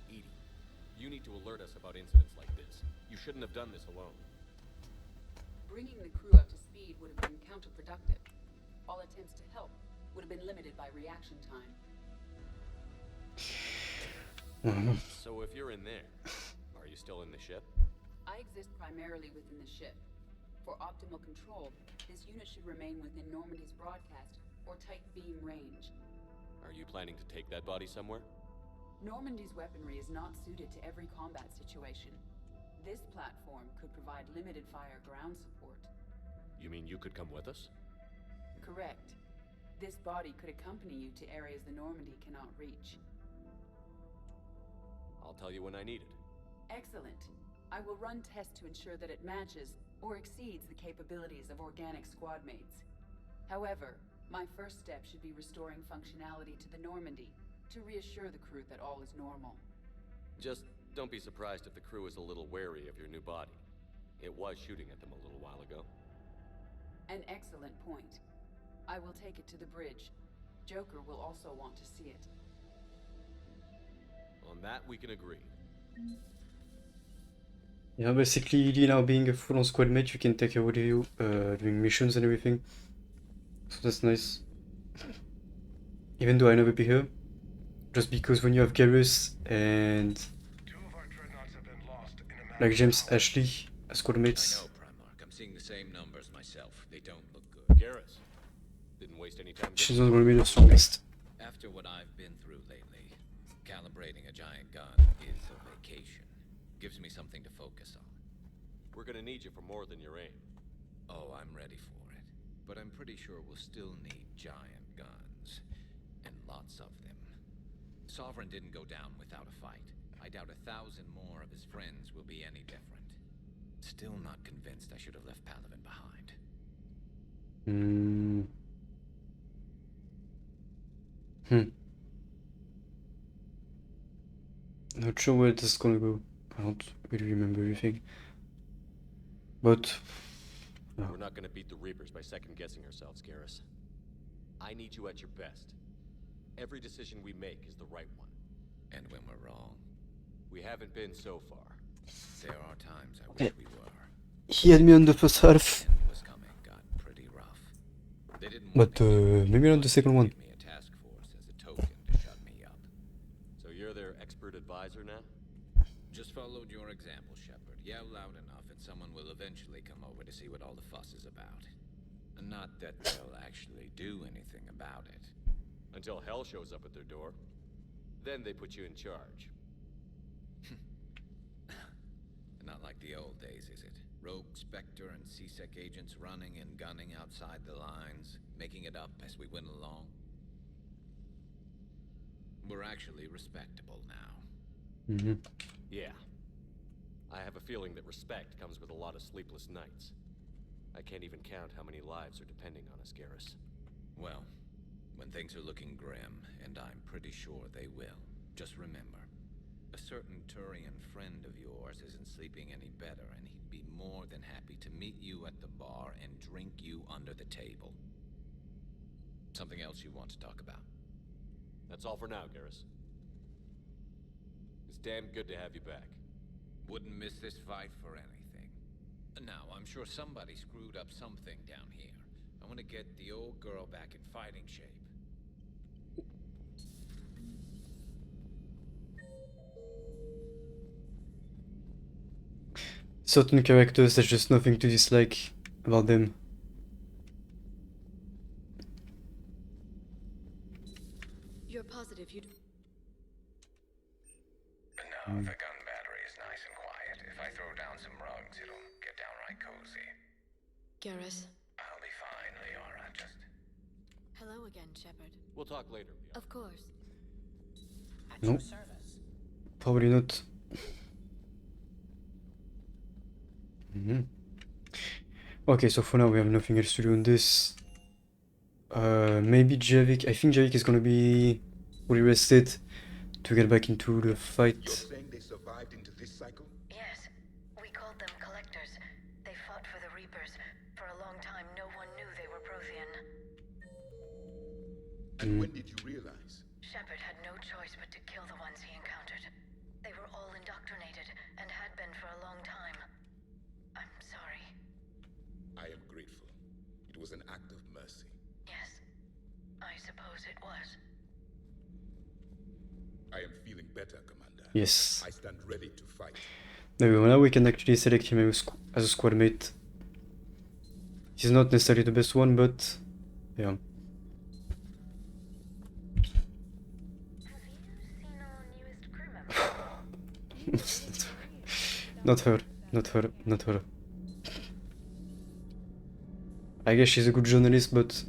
Speaker 4: Edie, you need to alert us about incidents like this. You shouldn't have done this alone.
Speaker 13: Bringing the crew up to speed would have been counterproductive. All attempts to help would have been limited by reaction time.
Speaker 4: So if you're in there, are you still in the ship?
Speaker 13: I exist primarily within the ship. For optimal control, this unit should remain within Normandy's broadcast or tight beam range.
Speaker 4: Are you planning to take that body somewhere?
Speaker 13: Normandy's weaponry is not suited to every combat situation. This platform could provide limited fire ground support.
Speaker 4: You mean you could come with us?
Speaker 13: Correct. This body could accompany you to areas the Normandy cannot reach.
Speaker 4: I'll tell you when I need it.
Speaker 13: Excellent. I will run tests to ensure that it matches or exceeds the capabilities of organic squad mates. However, my first step should be restoring functionality to the Normandy to reassure the crew that all is normal.
Speaker 4: Just don't be surprised if the crew is a little wary of your new body. It was shooting at them a little while ago.
Speaker 13: An excellent point. I will take it to the bridge. Joker will also want to see it.
Speaker 4: On that, we can agree.
Speaker 1: Yeah, basically, Edie now being a full-on squad mate, you can take her with you doing missions and everything. So that's nice. Even though I never be here. Just because when you have Garrus and like James Ashley as squad mates.
Speaker 8: I know, Primarch. I'm seeing the same numbers myself. They don't look good.
Speaker 4: Garrus, didn't waste any time.
Speaker 1: She's not gonna be the strongest.
Speaker 8: After what I've been through lately, calibrating a giant gun is a vacation. Gives me something to focus on.
Speaker 4: We're gonna need you for more than your aim.
Speaker 8: Oh, I'm ready for it. But I'm pretty sure we'll still need giant guns. And lots of them. Sovereign didn't go down without a fight. I doubt 1,000 more of his friends will be any different. Still not convinced I should have left Palaven behind.
Speaker 1: Not sure where this is gonna go. I don't really remember everything. But
Speaker 4: We're not gonna beat the Reapers by second-guessing ourselves, Garrus. I need you at your best. Every decision we make is the right one.
Speaker 8: And when we're wrong?
Speaker 4: We haven't been so far.
Speaker 8: There are times I wish we were.
Speaker 1: He had me on the first half,
Speaker 8: End was coming, got pretty rough. They didn't want
Speaker 1: but maybe not the second one.
Speaker 8: me a task force as a token to shut me up.
Speaker 4: So you're their expert advisor now?
Speaker 8: Just followed your example, Shepard. Yell loud enough and someone will eventually come over to see what all the fuss is about. And not that they'll actually do anything about it.
Speaker 4: Until hell shows up at their door. Then they put you in charge.
Speaker 8: Not like the old days, is it? Rogue Spectre and C-Sec agents running and gunning outside the lines, making it up as we went along. We're actually respectable now.
Speaker 4: Yeah. I have a feeling that respect comes with a lot of sleepless nights. I can't even count how many lives are depending on us, Garrus.
Speaker 8: Well, when things are looking grim, and I'm pretty sure they will, just remember, a certain Turian friend of yours isn't sleeping any better, and he'd be more than happy to meet you at the bar and drink you under the table. Something else you want to talk about?
Speaker 4: That's all for now, Garrus. It's damn good to have you back.
Speaker 8: Wouldn't miss this fight for anything. Now, I'm sure somebody screwed up something down here. I want to get the old girl back in fighting shape.
Speaker 1: Certain characters, there's just nothing to dislike about them.
Speaker 2: You're positive you'd...
Speaker 14: No, the gun battery is nice and quiet. If I throw down some rugs, it'll get downright cozy.
Speaker 2: Garrus?
Speaker 14: I'll be fine, Liara. Just...
Speaker 10: Hello again, Shepard.
Speaker 4: We'll talk later.
Speaker 10: Of course.
Speaker 15: At
Speaker 1: No.
Speaker 15: your service.
Speaker 1: Probably not. Okay, so for now we have nothing else to do on this. Maybe Javik. I think Javik is gonna be fully rested to get back into the fight.
Speaker 6: You're saying they survived into this cycle?
Speaker 16: Yes. We called them collectors. They fought for the Reapers. For a long time, no one knew they were Prothean.
Speaker 6: And when did you realize?
Speaker 16: Shepard had no choice but to kill the ones he encountered. They were all indoctrinated, and had been for a long time. I'm sorry.
Speaker 6: I am grateful. It was an act of mercy.
Speaker 16: Yes. I suppose it was.
Speaker 6: I am feeling better, Commander.
Speaker 1: Yes.
Speaker 6: I stand ready to fight.
Speaker 1: There we go. Now we can actually select him as a squad mate. He's not necessarily the best one, but yeah. Not her. Not her. Not her. I guess she's a good journalist, but...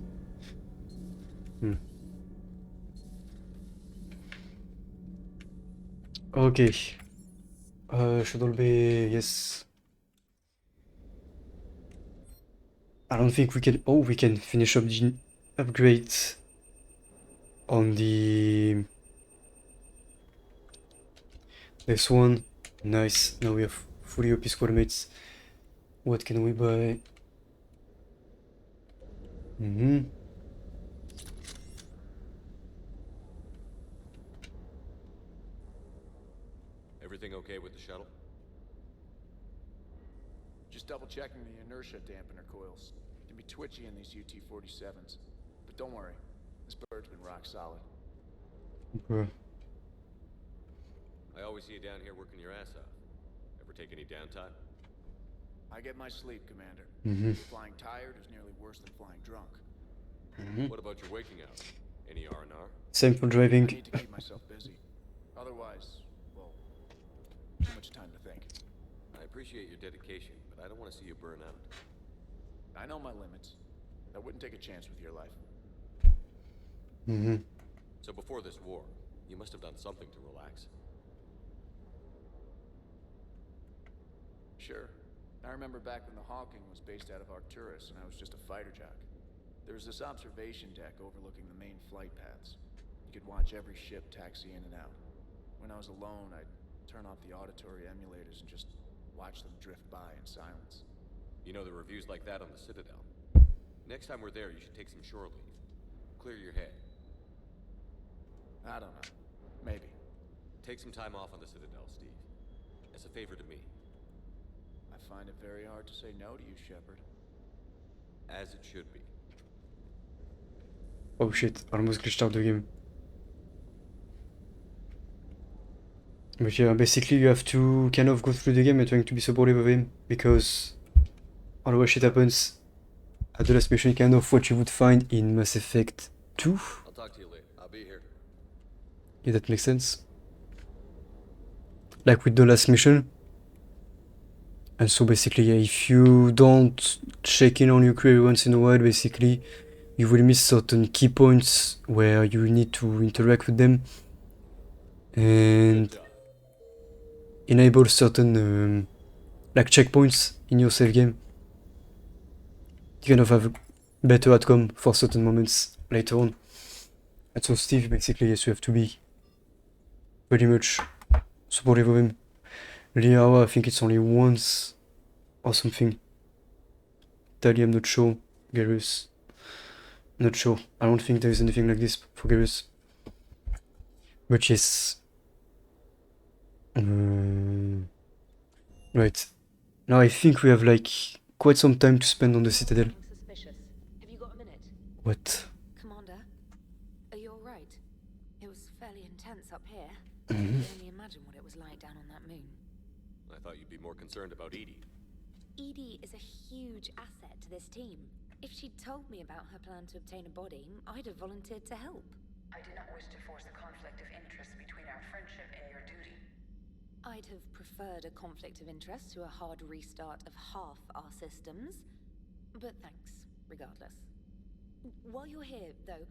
Speaker 1: Okay. Shuttle Bay, yes. I don't think we can... Oh, we can finish up the upgrade on the... This one. Nice. Now we have fully OP squad mates. What can we buy?
Speaker 4: Everything okay with the shuttle?
Speaker 3: Just double checking the inertia dampener coils. Can be twitchy in these UT-47s. But don't worry, this bird's been rock solid.
Speaker 1: Okay.
Speaker 4: I always see you down here working your ass off. Ever take any downtime?
Speaker 3: I get my sleep, Commander. Flying tired is nearly worse than flying drunk.
Speaker 4: What about your waking hours? Any R&R?
Speaker 1: Same for driving.
Speaker 3: I need to keep myself busy. Otherwise, well, too much time to think.
Speaker 4: I appreciate your dedication, but I don't want to see you burn out.
Speaker 3: I know my limits. I wouldn't take a chance with your life.
Speaker 4: So before this war, you must have done something to relax.
Speaker 3: Sure. I remember back when the Hawking was based out of Arcturus and I was just a fighter jock. There was this observation deck overlooking the main flight paths. You could watch every ship taxi in and out. When I was alone, I'd turn off the auditory emulators and just watch them drift by in silence.
Speaker 4: You know, there are reviews like that on the Citadel. Next time we're there, you should take some shore leave. Clear your head.
Speaker 3: I don't know. Maybe.
Speaker 4: Take some time off on the Citadel, Steve. as a favor to me.
Speaker 3: I find it very hard to say no to you, Shepard.
Speaker 4: As it should be.
Speaker 1: Oh shit, almost glitched out the game. But yeah, basically you have to kind of go through the game and trying to be supportive of him, because otherwise shit happens at the last mission, kind of what you would find in Mass Effect 2.
Speaker 4: I'll talk to you later. I'll be here.
Speaker 1: Yeah, that makes sense. Like with the last mission. And so basically, yeah, if you don't check in on your crew once in a while, basically, you will miss certain key points where you need to interact with them. And enable certain like checkpoints in your save game. You kind of have a better outcome for certain moments later on. And so Steve, basically, yes, you have to be pretty much supportive of him. Liara, I think it's only once or something. Tali, I'm not sure. Garrus, not sure. I don't think there is anything like this for Garrus. But yes. Right. Now I think we have like quite some time to spend on the Citadel.
Speaker 2: Suspicious. Have you got a minute?
Speaker 1: What?
Speaker 2: Commander, are you alright? It was fairly intense up here.
Speaker 1: Mhm.
Speaker 2: I can only imagine what it was like down on that moon.
Speaker 4: I thought you'd be more concerned about Edie.
Speaker 2: Edie is a huge asset to this team. If she'd told me about her plan to obtain a body, I'd have volunteered to help.
Speaker 13: I do not wish to force a conflict of interest between our friendship and your duty.
Speaker 2: I'd have preferred a conflict of interest to a hard restart of half our systems. But thanks, regardless. While you're here, though,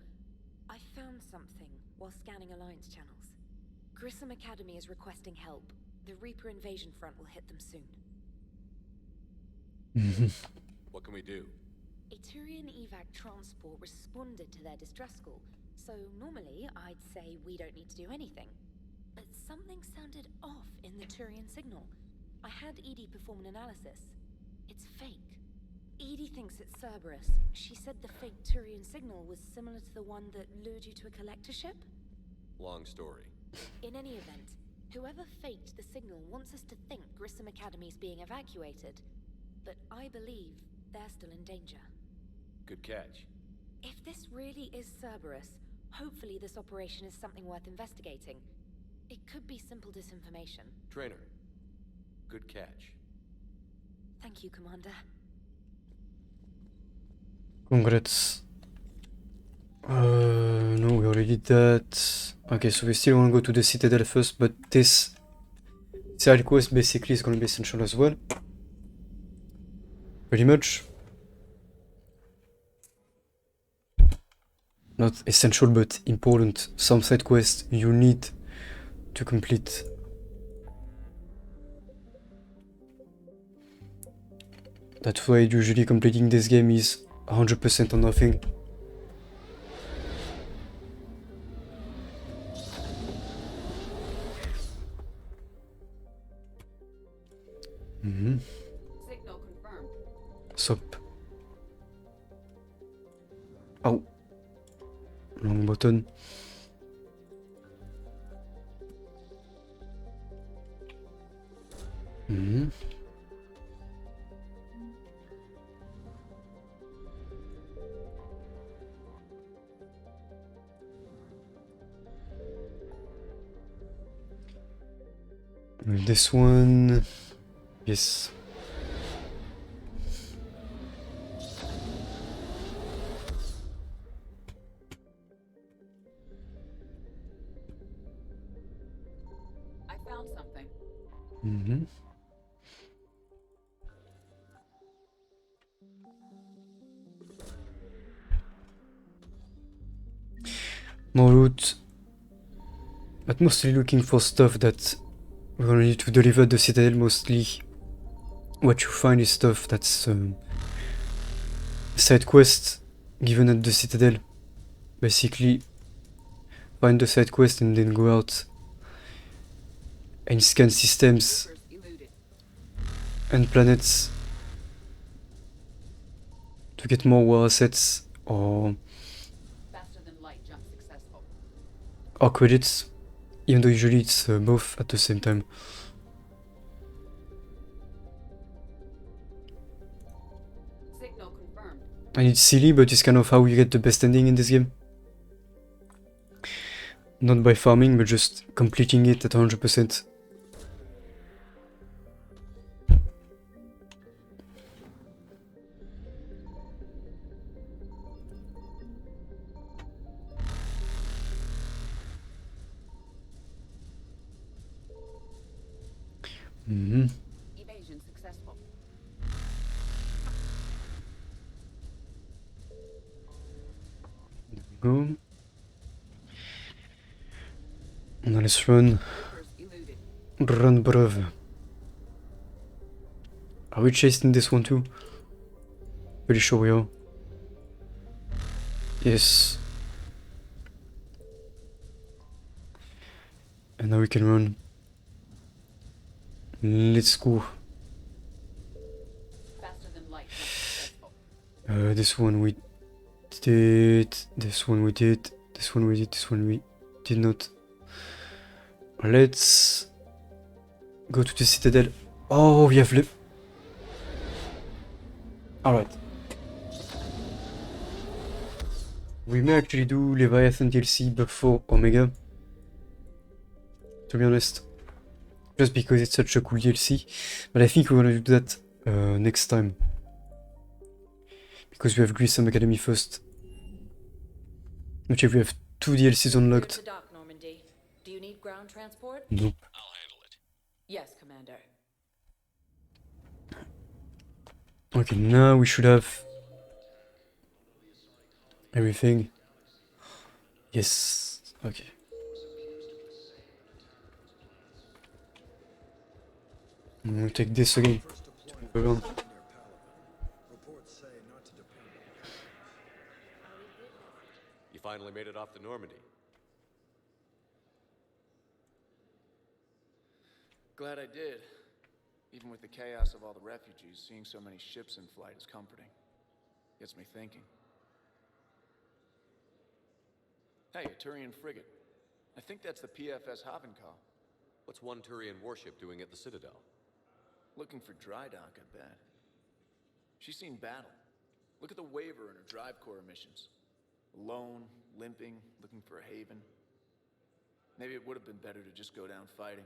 Speaker 2: I found something while scanning Alliance channels. Grissom Academy is requesting help. The Reaper invasion front will hit them soon.
Speaker 4: What can we do?
Speaker 2: A Turian evac transport responded to their distress call, so normally I'd say we don't need to do anything. But something sounded off in the Turian signal. I had Edie perform an analysis. It's fake. Edie thinks it's Cerberus. She said the fake Turian signal was similar to the one that lured you to a collector ship?
Speaker 4: Long story.
Speaker 2: In any event, whoever faked the signal wants us to think Grissom Academy's being evacuated. But I believe they're still in danger.
Speaker 4: Good catch.
Speaker 2: If this really is Cerberus, hopefully this operation is something worth investigating. It could be simple disinformation.
Speaker 4: Trainer. Good catch.
Speaker 2: Thank you, Commander.
Speaker 1: Congrats. No, we already did that. Okay, so we still want to go to the Citadel first, but this side quest basically is going to be essential as well. Pretty much. Not essential, but important. Some side quests you need to complete. That's why usually completing this game is 100% on nothing.
Speaker 13: Signal confirmed.
Speaker 1: Sup. Oh. Wrong button. This one. Yes.
Speaker 13: I found something.
Speaker 1: More loot. But mostly looking for stuff that we're gonna need to deliver at the Citadel. Mostly what you find is stuff that's side quest given at the Citadel. Basically find the side quest and then go out and scan systems and planets to get more war assets or
Speaker 13: Faster than light jump successful.
Speaker 1: or credits, even though usually it's both at the same time.
Speaker 13: Signal confirmed.
Speaker 1: And it's silly, but it's kind of how you get the best ending in this game. Not by farming, but just completing it at 100%.
Speaker 13: Evasion successful.
Speaker 1: Go. Now let's run. Run, bruv. Are we chasing this one too? Pretty sure we are. Yes. And now we can run. Let's go.
Speaker 13: Faster than light.
Speaker 1: This one we did. This one we did. This one we did. This one we did not. Let's go to the Citadel. Oh, we have le... Alright. We may actually do Leviathan DLC before Omega. To be honest. Just because it's such a cool DLC. But I think we're gonna do that next time. Because we have Grissom Academy first. Not sure if we have 2 DLCs unlocked.
Speaker 7: Do you need ground transport?
Speaker 1: Nope.
Speaker 8: I'll handle it.
Speaker 7: Yes, Commander.
Speaker 1: Okay, now we should have everything. Yes. Okay. I'm gonna take this again. Move on.
Speaker 4: You finally made it off to Normandy.
Speaker 3: Glad I did. Even with the chaos of all the refugees, seeing so many ships in flight is comforting. Gets me thinking. Hey, a Turian frigate. I think that's the PFS Havenkal.
Speaker 4: What's one Turian warship doing at the Citadel?
Speaker 3: Looking for dry dock, I bet. She's seen battle. Look at the waiver in her drive core emissions. Alone, limping, looking for a haven. Maybe it would have been better to just go down fighting,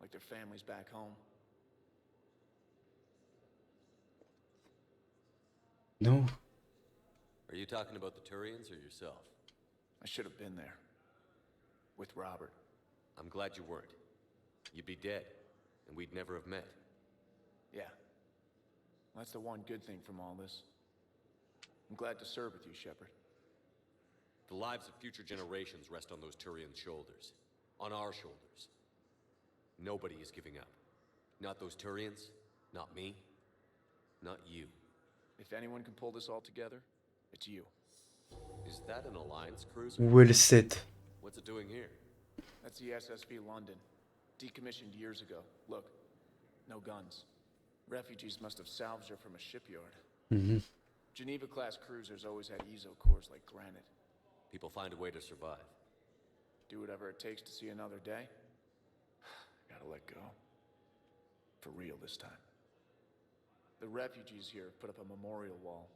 Speaker 3: like their families back home.
Speaker 1: No.
Speaker 4: Are you talking about the Turians or yourself?
Speaker 3: I should have been there. With Robert.
Speaker 4: I'm glad you weren't. You'd be dead, and we'd never have met.
Speaker 3: Yeah. That's the one good thing from all this. I'm glad to serve with you, Shepard.
Speaker 4: The lives of future generations rest on those Turian shoulders. On our shoulders. Nobody is giving up. Not those Turians, not me, not you.
Speaker 3: If anyone can pull this all together, it's you.
Speaker 4: Is that an Alliance cruiser?
Speaker 1: Well said.
Speaker 4: What's it doing here?
Speaker 3: That's the SSV London. Decommissioned years ago. Look, no guns. Refugees must have salvaged her from a shipyard. Geneva-class cruisers always had ezo cores like granite.
Speaker 4: People find a way to survive.
Speaker 3: Do whatever it takes to see another day. Gotta let go. For real this time. The refugees here have put up a memorial wall.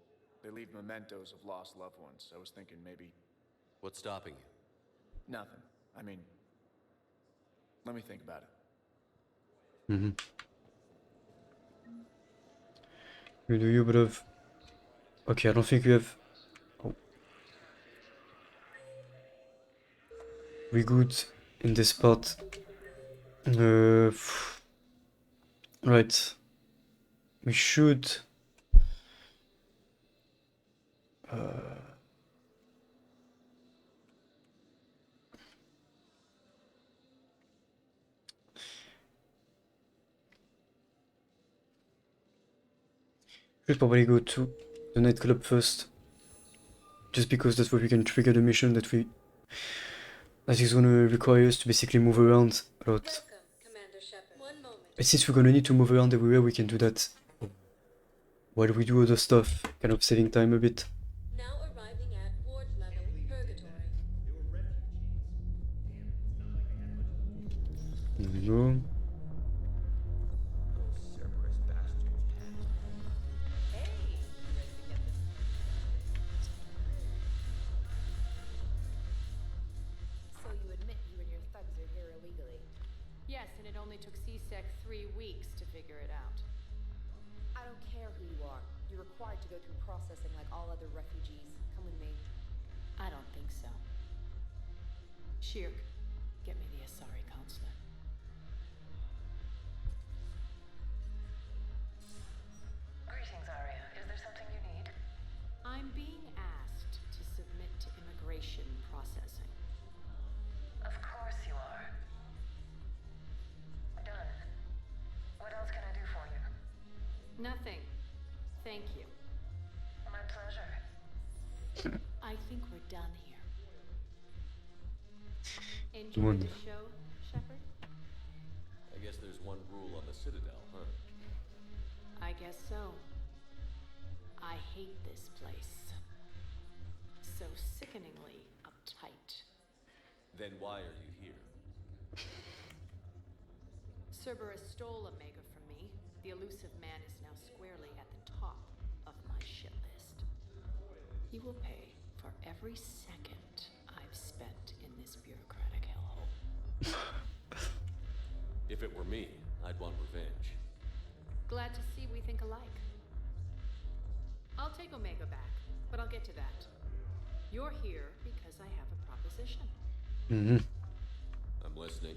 Speaker 3: They leave mementos of lost loved ones. I was thinking maybe...
Speaker 4: What's stopping you?
Speaker 3: Nothing. I mean... Let me think about it.
Speaker 1: You do you, bruv. Okay, I don't think we have... Oh. We good in this part. Right. We should... Should probably go to the nightclub first. Just because that's where we can trigger the mission that is gonna require us to basically move around a lot. And since we're gonna need to move around everywhere, we can do that while we do other stuff, kind of saving time a bit.
Speaker 10: Now arriving at ward level purgatory.
Speaker 1: There we go.
Speaker 7: and it only took CSEC 3 weeks to figure it out.
Speaker 2: I don't care who you are. You're required to go through processing like all other refugees. Come with me.
Speaker 7: I don't think so. Shirk, get me the Asari consulate.
Speaker 5: Greetings, Arya. Is there something you need?
Speaker 7: I'm being asked to submit to immigration processing.
Speaker 5: Of course you are. Done. What else can I do for you?
Speaker 7: Nothing. Thank you.
Speaker 5: My pleasure.
Speaker 7: I think we're done here. Enjoy the show, Shepard?
Speaker 4: I guess there's one rule on the Citadel, huh?
Speaker 7: I guess so. I hate this place. So sickeningly uptight.
Speaker 4: Then why are you here?
Speaker 7: Cerberus stole Omega from me. The elusive man is now squarely at the top of my shit list. He will pay for every second I've spent in this bureaucratic hellhole.
Speaker 4: If it were me, I'd want revenge.
Speaker 7: Glad to see we think alike. I'll take Omega back, but I'll get to that. You're here because I have a proposition.
Speaker 4: I'm listening.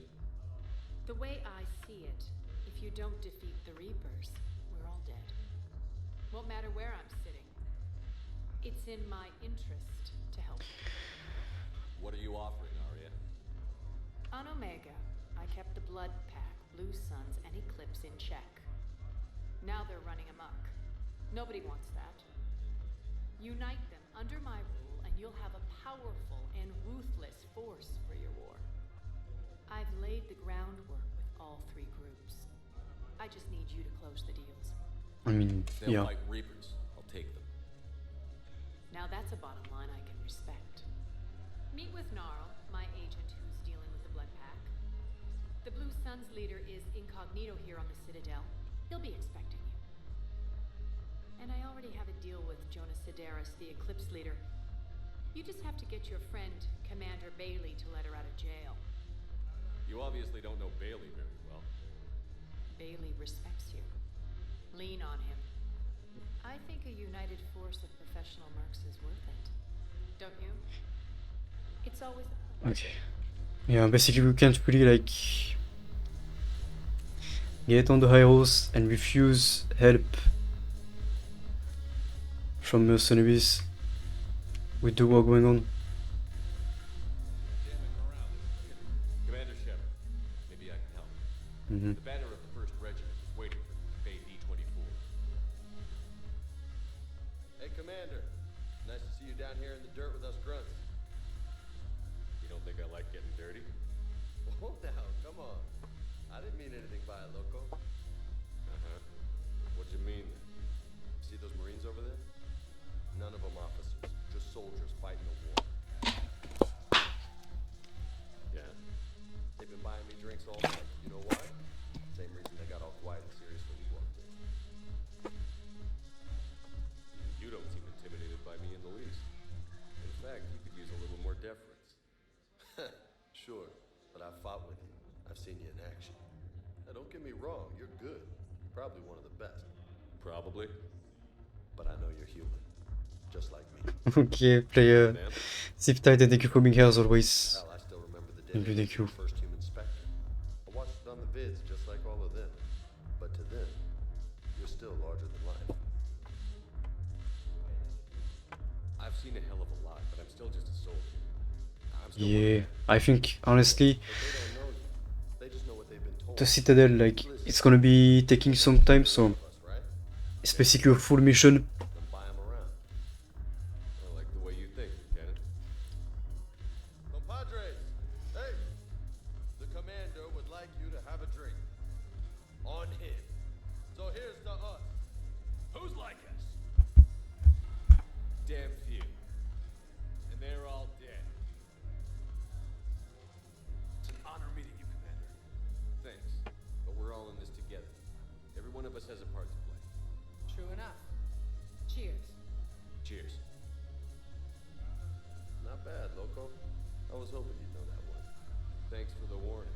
Speaker 7: The way I see it, if you don't defeat the Reapers, we're all dead. Won't matter where I'm sitting. It's in my interest to help you.
Speaker 4: What are you offering, Arya?
Speaker 7: On Omega, I kept the Blood Pack, Blue Suns, and Eclipse in check. Now they're running amok. Nobody wants that. Unite them under my rule, and you'll have a powerful and ruthless force for your war. I've laid the groundwork with all 3 groups. I just need you to close the deals.
Speaker 1: I mean,
Speaker 4: They'll
Speaker 1: yeah.
Speaker 4: fight Reapers. I'll take them.
Speaker 7: Now that's a bottom line I can respect. Meet with Gnarl, my agent who's dealing with the Blood Pack. The Blue Suns leader is incognito here on the Citadel. He'll be expecting you. And I already have a deal with Jonas Sidaris, the Eclipse leader. You just have to get your friend, Commander Bailey, to let her out of jail.
Speaker 4: You obviously don't know Bailey very well.
Speaker 7: Bailey respects you. Lean on him. I think a united force of professional mercs is worth it. Don't you? It's always a...
Speaker 1: Okay. Yeah, basically we can't really like get on the high horse and refuse help from mercenaries with the war going on.
Speaker 4: Commander Shepard, maybe I can help. The banner of the 1st Regiment is waiting for me, Bay D-24.
Speaker 17: Hey, Commander. Nice to see you down here in the dirt with us grunts.
Speaker 4: You don't think I like getting dirty?
Speaker 17: Oh, now, come on. I didn't mean anything by it, Loco.
Speaker 4: What'd you mean?
Speaker 17: See those Marines over there? None of them officers, just soldiers fighting the war.
Speaker 4: Yeah?
Speaker 17: They've been buying me drinks all night. You know why? Same reason they got all quiet and serious when you walked in.
Speaker 4: You don't seem intimidated by me in the least.
Speaker 17: In fact, you could use a little more deference. Sure, but I've fought with you. I've seen you in action. Now, don't get me wrong, you're good. Probably one of the best.
Speaker 4: Probably.
Speaker 17: But I know you're human. Just like me.
Speaker 1: Okay, player. Zip tight and thank you for being here as always.
Speaker 17: Hell, I still remember the day
Speaker 1: Thank you,
Speaker 17: I was
Speaker 1: thank you.
Speaker 17: your first human spectre. I watched it on the vids just like all of them. But to them, you're still larger than life.
Speaker 4: I've seen a hell of a lot, but I'm still just a soldier. I'm still
Speaker 1: Yeah, I think honestly
Speaker 17: They just know what they've been told.
Speaker 1: the Citadel, like, it's gonna be taking some time, so it's basically a full mission.
Speaker 4: I like the way you think, Lieutenant.
Speaker 17: Compadres, hey! The commander would like you to have a drink. On him. So here's to us.
Speaker 4: Who's like us? Damn few. And they're all dead. It's an honor meeting you, Commander.
Speaker 17: Thanks. But we're all in this together. Every one of us has a part to play.
Speaker 7: True enough. Cheers.
Speaker 4: Cheers.
Speaker 17: Not bad, Loco. I was hoping you'd know that one.
Speaker 4: Thanks for the warning.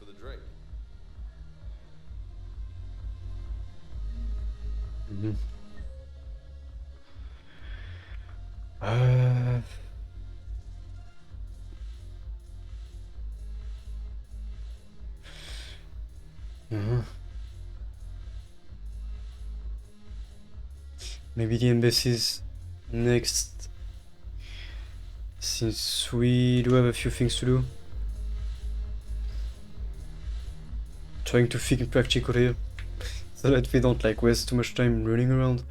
Speaker 17: for the drink.
Speaker 1: Mhm. Uh... uh-huh. Maybe the embassy's next, since we do have a few things to do. Trying to think practical here, so that we don't like waste too much time running around.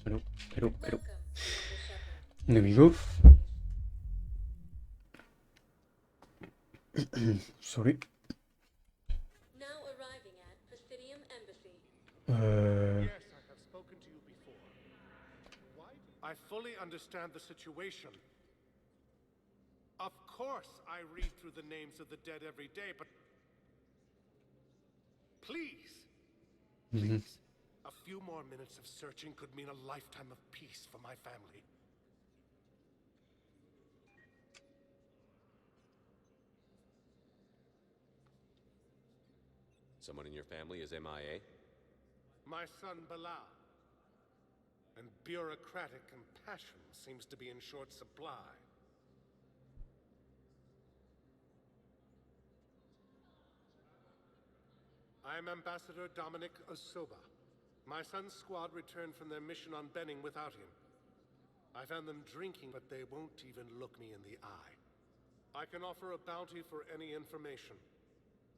Speaker 1: Hello, hello, hello. There we go. Sorry.
Speaker 10: Now arriving at Presidium Embassy.
Speaker 11: Yes, I have spoken to you before. Why? I fully understand the situation. Of course, I read through the names of the dead every day, but please, please, a few more minutes of searching could mean a lifetime of peace for my family.
Speaker 4: Someone in your family is MIA?
Speaker 11: My son Bilal. And bureaucratic compassion seems to be in short supply. I am Ambassador Dominic Osoba. My son's squad returned from their mission on Benning without him. I found them drinking, but they won't even look me in the eye. I can offer a bounty for any information.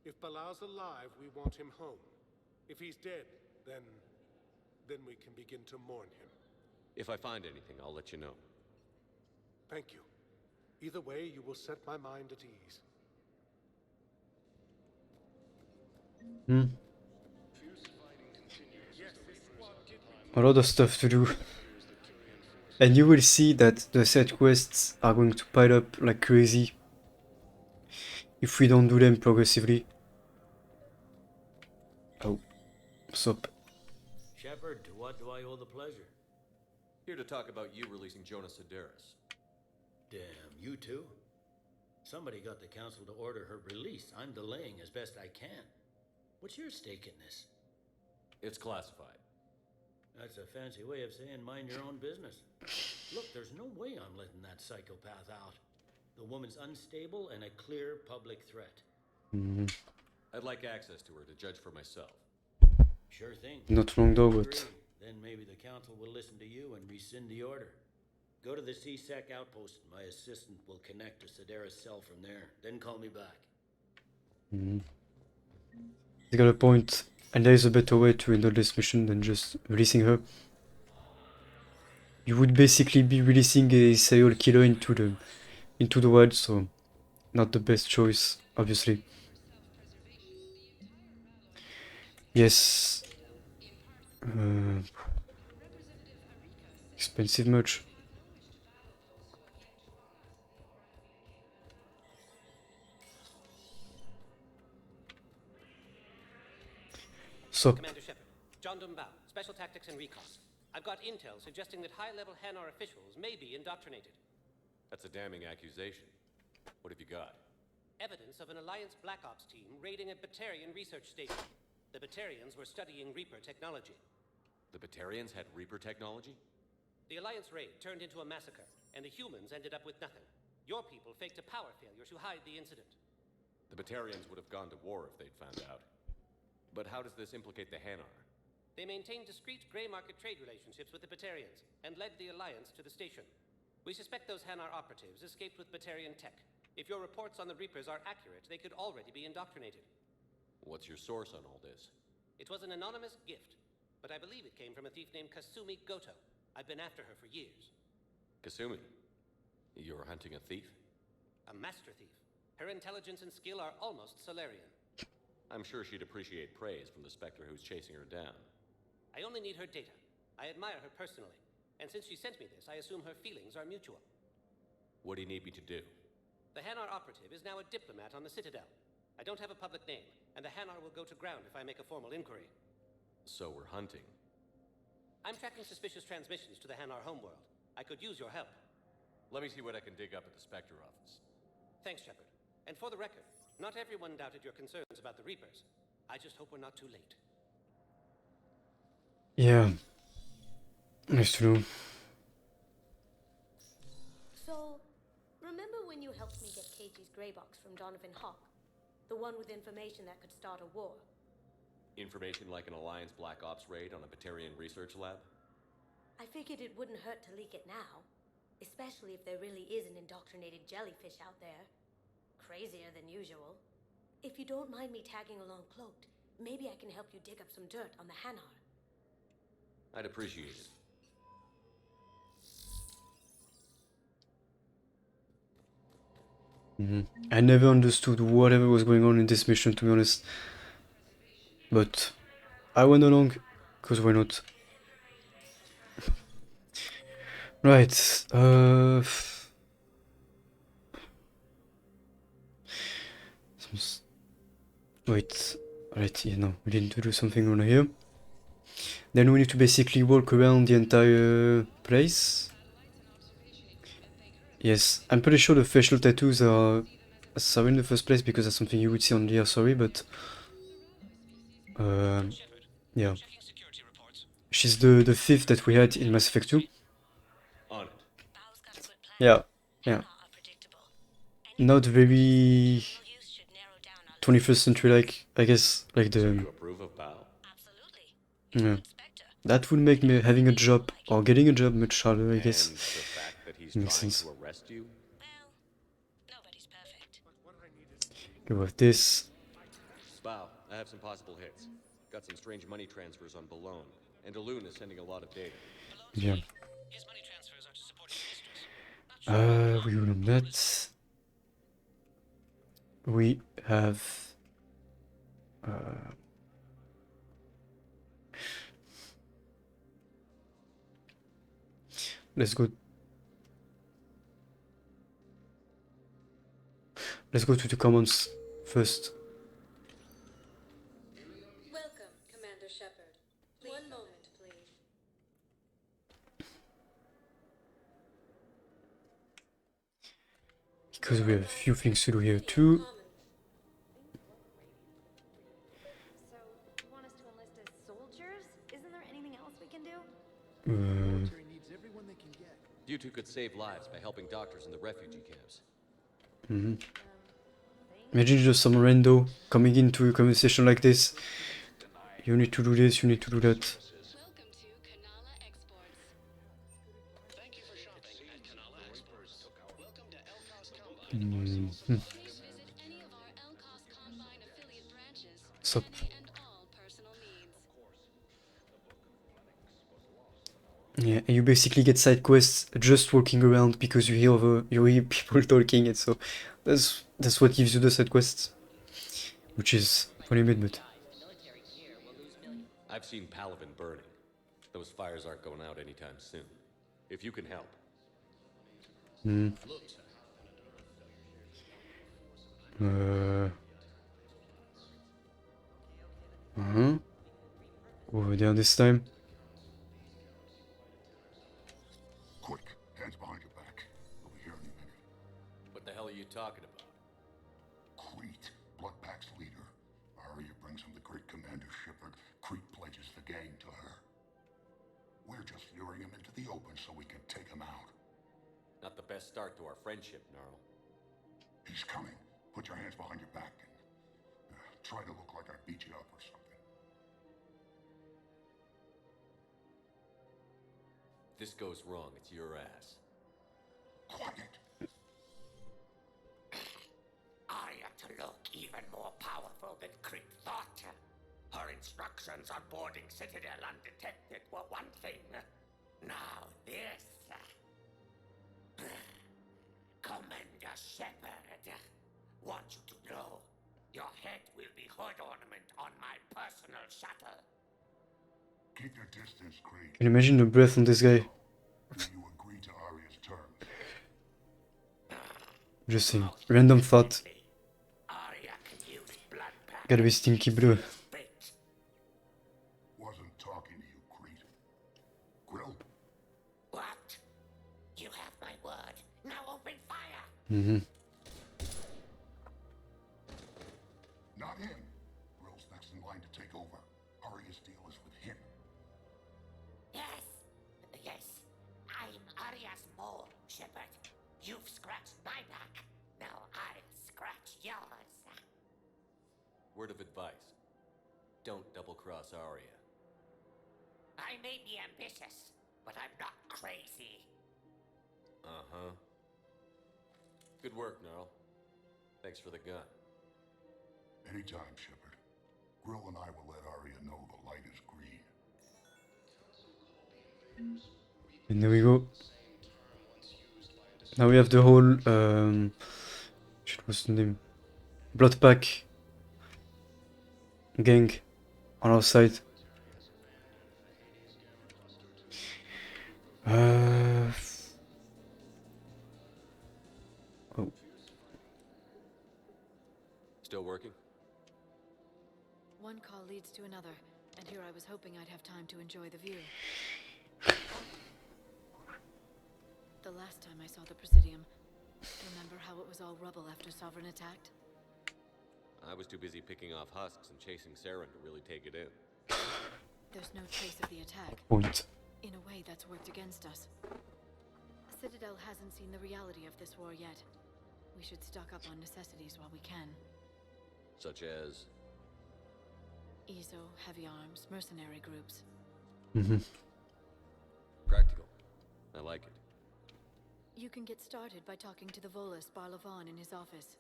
Speaker 11: If Bilal's alive, we want him home. If he's dead, then we can begin to mourn him.
Speaker 4: If I find anything, I'll let you know.
Speaker 11: Thank you. Either way, you will set my mind at ease.
Speaker 1: A lot of stuff to do. And you will see that the side quests are going to pile up like crazy if we don't do them progressively. Oh, sup.
Speaker 18: Shepard, to what do I owe the pleasure?
Speaker 4: Here to talk about you releasing Jonas Sedaris.
Speaker 18: Damn, you too? Somebody got the council to order her release. I'm delaying as best I can. What's your stake in this?
Speaker 4: It's classified.
Speaker 18: That's a fancy way of saying mind your own business. Look, there's no way I'm letting that psychopath out. The woman's unstable and a clear public threat.
Speaker 4: I'd like access to her to judge for myself.
Speaker 18: Sure thing.
Speaker 1: Not long though, but...
Speaker 18: Then maybe the council will listen to you and rescind the order. Go to the CSEC outpost. My assistant will connect to Sedaris' cell from there. Then call me back.
Speaker 1: You got a point. And there is a better way to handle this mission than just releasing her. You would basically be releasing a serial killer into the wild, so not the best choice, obviously. Yes. Expensive much. So.
Speaker 19: Commander Shepard, John Dumbao, Special Tactics and Recon. I've got intel suggesting that high-level Hanar officials may be indoctrinated.
Speaker 4: That's a damning accusation. What have you got?
Speaker 19: Evidence of an Alliance Black Ops team raiding a Batarian research station. The Batarians were studying Reaper technology.
Speaker 4: The Batarians had Reaper technology?
Speaker 19: The Alliance raid turned into a massacre, and the humans ended up with nothing. Your people faked a power failure to hide the incident.
Speaker 4: The Batarians would have gone to war if they'd found out. But how does this implicate the Hanar?
Speaker 19: They maintained discreet gray market trade relationships with the Batarians, and led the Alliance to the station. We suspect those Hanar operatives escaped with Batarian tech. If your reports on the Reapers are accurate, they could already be indoctrinated.
Speaker 4: What's your source on all this?
Speaker 19: It was an anonymous gift, but I believe it came from a thief named Kasumi Goto. I've been after her for years.
Speaker 4: Kasumi? You're hunting a thief?
Speaker 19: A master thief. Her intelligence and skill are almost Solarian.
Speaker 4: I'm sure she'd appreciate praise from the Spectre who's chasing her down.
Speaker 19: I only need her data. I admire her personally. And since she sent me this, I assume her feelings are mutual.
Speaker 4: What do you need me to do?
Speaker 19: The Hanar operative is now a diplomat on the Citadel. I don't have a public name, and the Hanar will go to ground if I make a formal inquiry.
Speaker 4: So we're hunting.
Speaker 19: I'm tracking suspicious transmissions to the Hanar homeworld. I could use your help.
Speaker 4: Let me see what I can dig up at the Spectre office.
Speaker 19: Thanks, Shepard. And for the record, not everyone doubted your concerns about the Reapers. I just hope we're not too late.
Speaker 1: Yeah. Nice to know.
Speaker 10: So, remember when you helped me get KG's grey box from Donovan Hawk? The one with information that could start a war?
Speaker 4: Information like an Alliance Black Ops raid on a Batarian research lab?
Speaker 10: I figured it wouldn't hurt to leak it now. Especially if there really is an indoctrinated jellyfish out there. Crazier than usual. If you don't mind me tagging along cloaked, maybe I can help you dig up some dirt on the Hanar.
Speaker 4: I'd appreciate it.
Speaker 1: I never understood whatever was going on in this mission, to be honest. But I went along, because why not? Right, wait, right, yeah, no, we need to do something on here. Then we need to basically walk around the entire place. Yes, I'm pretty sure the facial tattoos are sorry in the first place because that's something you would see on the sorry, but yeah. She's the fifth that we had in Mass Effect 2.
Speaker 4: On it.
Speaker 1: Yeah, yeah. Not very 21st century like, I guess, like the...
Speaker 4: You approve of Bao?
Speaker 1: Yeah. That would make me having a job or getting a job much harder, I guess.
Speaker 4: And the fact that he's
Speaker 1: Makes
Speaker 4: trying
Speaker 1: sense.
Speaker 4: to arrest you?
Speaker 1: Go with this.
Speaker 4: Bao, I have some possible hits. Got some strange money transfers on Balone, and Alun is sending a lot of data.
Speaker 1: Yeah. We will on that. We have let's go to the commons first.
Speaker 10: Welcome, Commander Shepard. One moment, please.
Speaker 1: Because we have a few things to do here too.
Speaker 2: So, you want us to enlist as soldiers? Isn't there anything else we can do?
Speaker 4: You two could save lives by helping doctors in the refugee camps.
Speaker 1: Imagine just some rando coming into a conversation like this. You need to do this, you need to do that. Stop. Yeah, and you basically get side quests just walking around because you hear people talking, and so that's what gives you the side quests, which is funny bit, but
Speaker 4: I've seen Palaven burning. Those fires aren't going out anytime soon. If you can help. Over there this time.
Speaker 6: Quick, hands behind your back. We'll be here any minute.
Speaker 4: What the hell are you talking about?
Speaker 6: Crete, Bloodpack's leader. Arya brings him the great Commander Shepard. Crete pledges the gang to her. We're just luring him into the open so we can take him out.
Speaker 4: Not the best start to our friendship, Gnarl.
Speaker 6: He's coming. Put your hands behind your back and try to look like I beat you up or something.
Speaker 4: If this goes wrong, it's your ass.
Speaker 6: Quiet.
Speaker 20: Arya to look even more powerful than Crete thought. Her instructions on boarding Citadel undetected were one thing. Now this. Commander Shepard, want you to know, your head will be hood ornament on my personal shuttle.
Speaker 6: Keep your distance, Crete.
Speaker 1: Can you imagine the breath on this guy?
Speaker 6: Do you agree to Arya's terms?
Speaker 1: Just saying. Random thought.
Speaker 20: Arya can use
Speaker 1: Gotta be stinky blue.
Speaker 6: Wasn't talking to you, Crete. Grill?
Speaker 20: What? You have my word. Now open fire!
Speaker 1: Mm-hmm.
Speaker 6: Not him. Grill's next in line to take over. Arya's deal is with him.
Speaker 20: Yes. Yes. I'm Arya's mole, Shepard. You've scratched my back. Now I'll scratch yours.
Speaker 4: Word of advice. Don't double-cross Arya.
Speaker 20: I may be ambitious, but I'm not crazy.
Speaker 4: Uh-huh. Good work, Gnarl. Thanks for the gun.
Speaker 6: Anytime, Shepard. Grill and I will let Arya know the light is green.
Speaker 1: And there we go. Now we have the whole shit, what's the name? Blood Pack gang on our side. Oh.
Speaker 4: Still working?
Speaker 2: One call leads to another, and here I was hoping I'd have time to enjoy the view. The last time I saw the Presidium, remember how it was all rubble after Sovereign attacked?
Speaker 4: I was too busy picking off husks and chasing Saren to really take it in.
Speaker 2: There's no trace of the attack.
Speaker 1: Point.
Speaker 2: In a way, that's worked against us. Citadel hasn't seen the reality of this war yet. We should stock up on necessities while we can.
Speaker 4: Such as?
Speaker 2: ESO, heavy arms, mercenary groups.
Speaker 1: Mm-hmm.
Speaker 4: Practical. I like it.
Speaker 2: You can get started by talking to the Volus Barlavan in his office.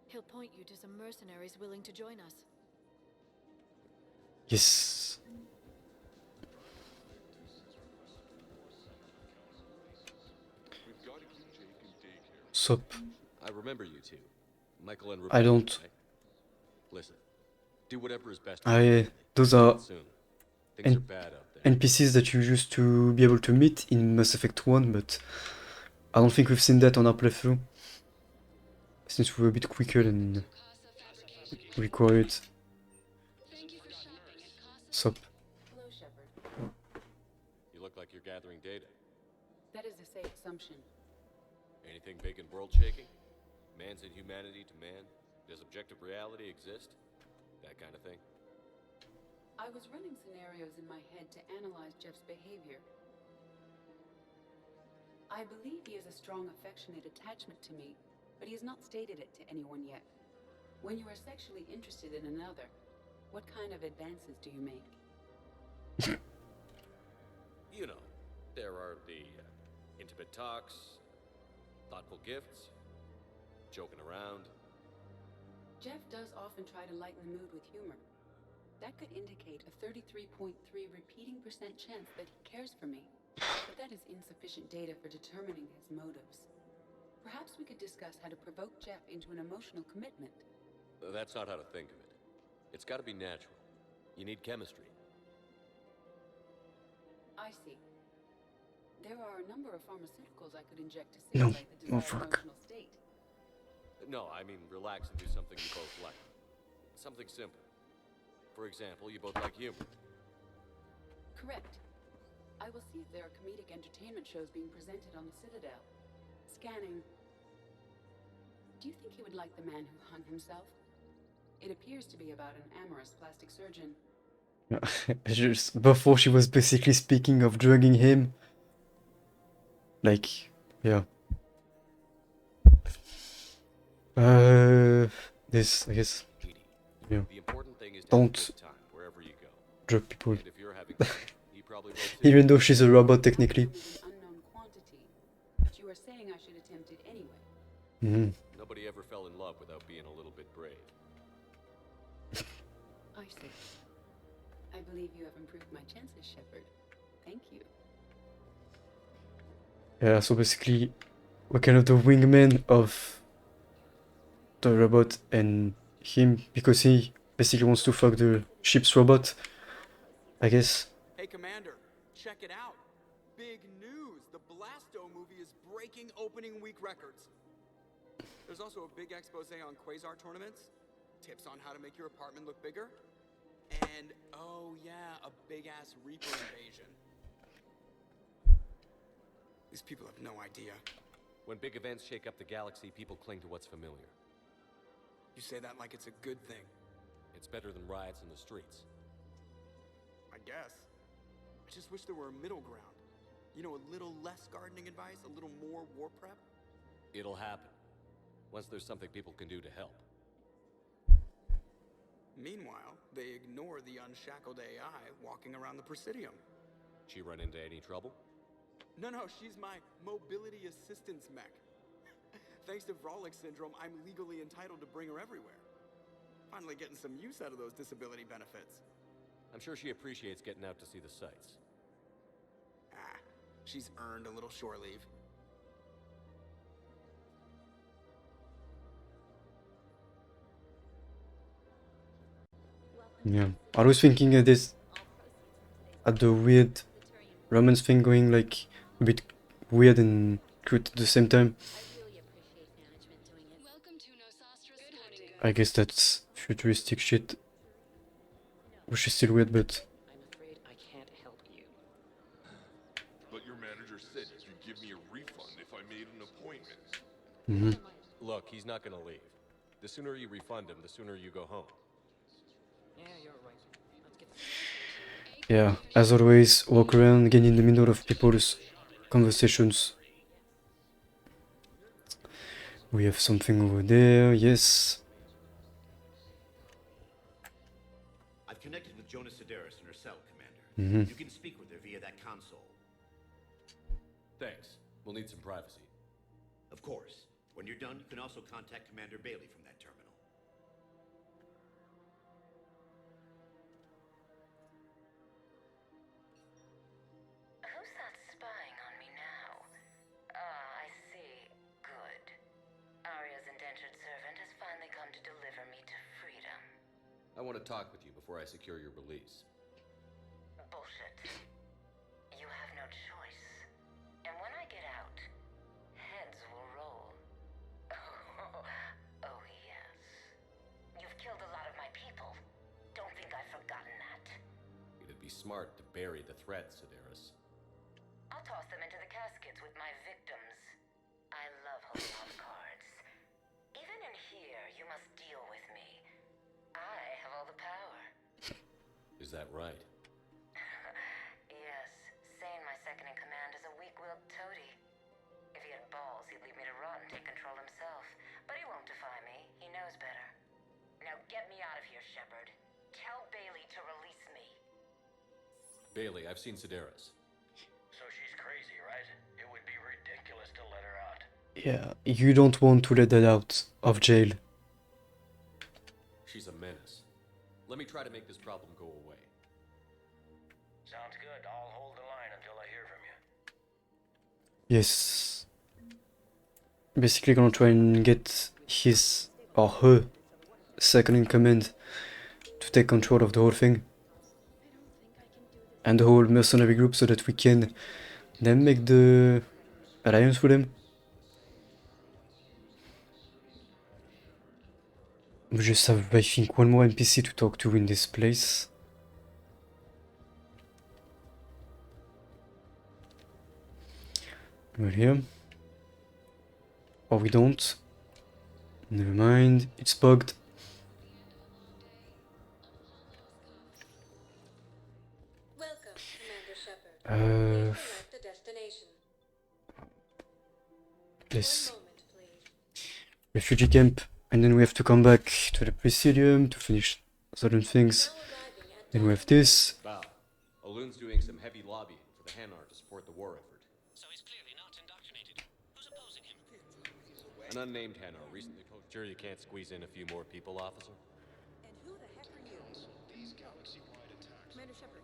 Speaker 2: He'll point you to some mercenaries willing to join us.
Speaker 1: Yes. Sup?
Speaker 4: I remember you two. Michael and
Speaker 1: I
Speaker 4: Rebecca,
Speaker 1: don't.
Speaker 4: right? Listen. Do whatever is best.
Speaker 1: Those are
Speaker 4: Things are bad out there.
Speaker 1: NPCs that you used to be able to meet in Mass Effect 1, but I don't think we've seen that on our playthrough. Since we were a bit quicker than required. Sup?
Speaker 13: Hello, Shepard.
Speaker 4: You look like you're gathering data.
Speaker 13: That is a safe assumption.
Speaker 4: Anything big and world-shaking? Man's inhumanity to man? Does objective reality exist? That kind of thing?
Speaker 13: I was running scenarios in my head to analyze Jeff's behavior. I believe he has a strong affectionate attachment to me, but he has not stated it to anyone yet. When you are sexually interested in another, what kind of advances do you make?
Speaker 4: You know, there are the intimate talks, thoughtful gifts, joking around.
Speaker 13: Jeff does often try to lighten the mood with humor. That could indicate a 33.3 repeating % chance that he cares for me. But that is insufficient data for determining his motives. Perhaps we could discuss how to provoke Jeff into an emotional commitment.
Speaker 4: That's not how to think of it. It's got to be natural. You need chemistry.
Speaker 13: I see. There are a number of pharmaceuticals I could inject to simulate the desired emotional state.
Speaker 4: No, I mean relax and do something you both like. Something simple. For example, you both like humor.
Speaker 13: Correct. I will see if there are comedic entertainment shows being presented on the Citadel. Scanning. Do you think he would like the man who hung himself? It appears to be about an amorous plastic surgeon.
Speaker 1: Just before she was basically speaking of drugging him. Like, yeah. This, I guess. Yeah. Don't drug people. Even though she's a robot, technically.
Speaker 13: But you are saying I should attempt it anyway.
Speaker 1: Mm-hmm.
Speaker 4: Nobody ever fell in love without being a little bit brave.
Speaker 13: I see. I believe you have improved my chances, Shepard. Thank you.
Speaker 1: Yeah, so basically, we're kind of the wingman of the robot and him, because he basically wants to fuck the ship's robot, I guess.
Speaker 21: Hey, Commander, check it out. Big news. The Blasto movie is breaking opening week records. There's also a big expose on Quasar tournaments, tips on how to make your apartment look bigger, and, oh yeah, a big-ass Reaper invasion. These people have no idea.
Speaker 4: When big events shake up the galaxy, people cling to what's familiar.
Speaker 21: You say that like it's a good thing.
Speaker 4: It's better than riots in the streets.
Speaker 21: I guess. I just wish there were a middle ground. You know, a little less gardening advice, a little more war prep.
Speaker 4: It'll happen. Once there's something people can do to help.
Speaker 21: Meanwhile, they ignore the unshackled AI walking around the Presidium.
Speaker 4: She run into any trouble?
Speaker 21: No, she's my mobility assistance mech. Thanks to Vrolic syndrome, I'm legally entitled to bring her everywhere. Finally getting some use out of those disability benefits.
Speaker 4: I'm sure she appreciates getting out to see the sights.
Speaker 21: She's earned a little shore leave.
Speaker 1: Yeah, I was thinking at the weird romance thing going like a bit weird and cute at the same time. I guess that's futuristic shit, which is still weird, but...
Speaker 9: I'm afraid I can't help you.
Speaker 22: But your manager said you'd give me a refund if I made an appointment.
Speaker 4: Look, he's not gonna leave. The sooner you refund him, the sooner you go home.
Speaker 9: Yeah, you're right. Let's get
Speaker 1: Yeah, as always, walk around, get in the middle of people's conversations. We have something over there, yes.
Speaker 23: I've connected with Jonas Sedaris in her cell, Commander. You can speak with her via that console.
Speaker 4: Thanks. We'll need some privacy.
Speaker 23: Of course. When you're done, you can also contact Commander Bailey from that terminal.
Speaker 16: Who's that spying on me now? I see. Good. Arya's indentured servant has finally come to deliver me to freedom.
Speaker 4: I want to talk with you before I secure your release.
Speaker 16: Bullshit. You have no choice. And when I get out, heads will roll. Oh, yes. You've killed a lot of my people. Don't think I've forgotten that.
Speaker 4: It'd be smart to bury the threat, Sedaris.
Speaker 16: I'll toss them into the caskets with my victims. I love holding on cards. Even in here, you must deal with me. I have all the power.
Speaker 4: Is that right?
Speaker 16: Yes, Sane, my second in command, is a weak-willed toady. If he had balls, he'd leave me to rot and take control himself. But he won't defy me. He knows better. Now get me out of here, Shepard. Tell Bailey to release me.
Speaker 4: Bailey, I've seen Sedaris.
Speaker 12: So she's crazy, right? It would be ridiculous to let her out.
Speaker 1: Yeah, you don't want to let that out of jail.
Speaker 4: She's a menace. Let me try to make this problem go away.
Speaker 12: Sounds good. I'll hold the line until I hear from you.
Speaker 1: Yes. Basically gonna try and get his or her second in command to take control of the whole thing. And the whole mercenary group so that we can then make the alliance with them. We just have, I think, one more NPC to talk to in this place. Right here. Or we don't. Never mind, it's bugged.
Speaker 10: Welcome, Commander Shepard. Select the destination.
Speaker 1: This refugee camp, and then we have to come back to the Presidium to finish certain things. Then we have this.
Speaker 4: Wow. Olun's doing some heavy lobbying for the Hanar to support the war effort.
Speaker 9: So he's clearly not indoctrinated. Who's opposing him?
Speaker 4: An unnamed Hanar recently posted. Sure you can't squeeze in a few more people, officer?
Speaker 5: And who the heck are you?
Speaker 12: These galaxy-wide attacks.
Speaker 5: Commander Shepard.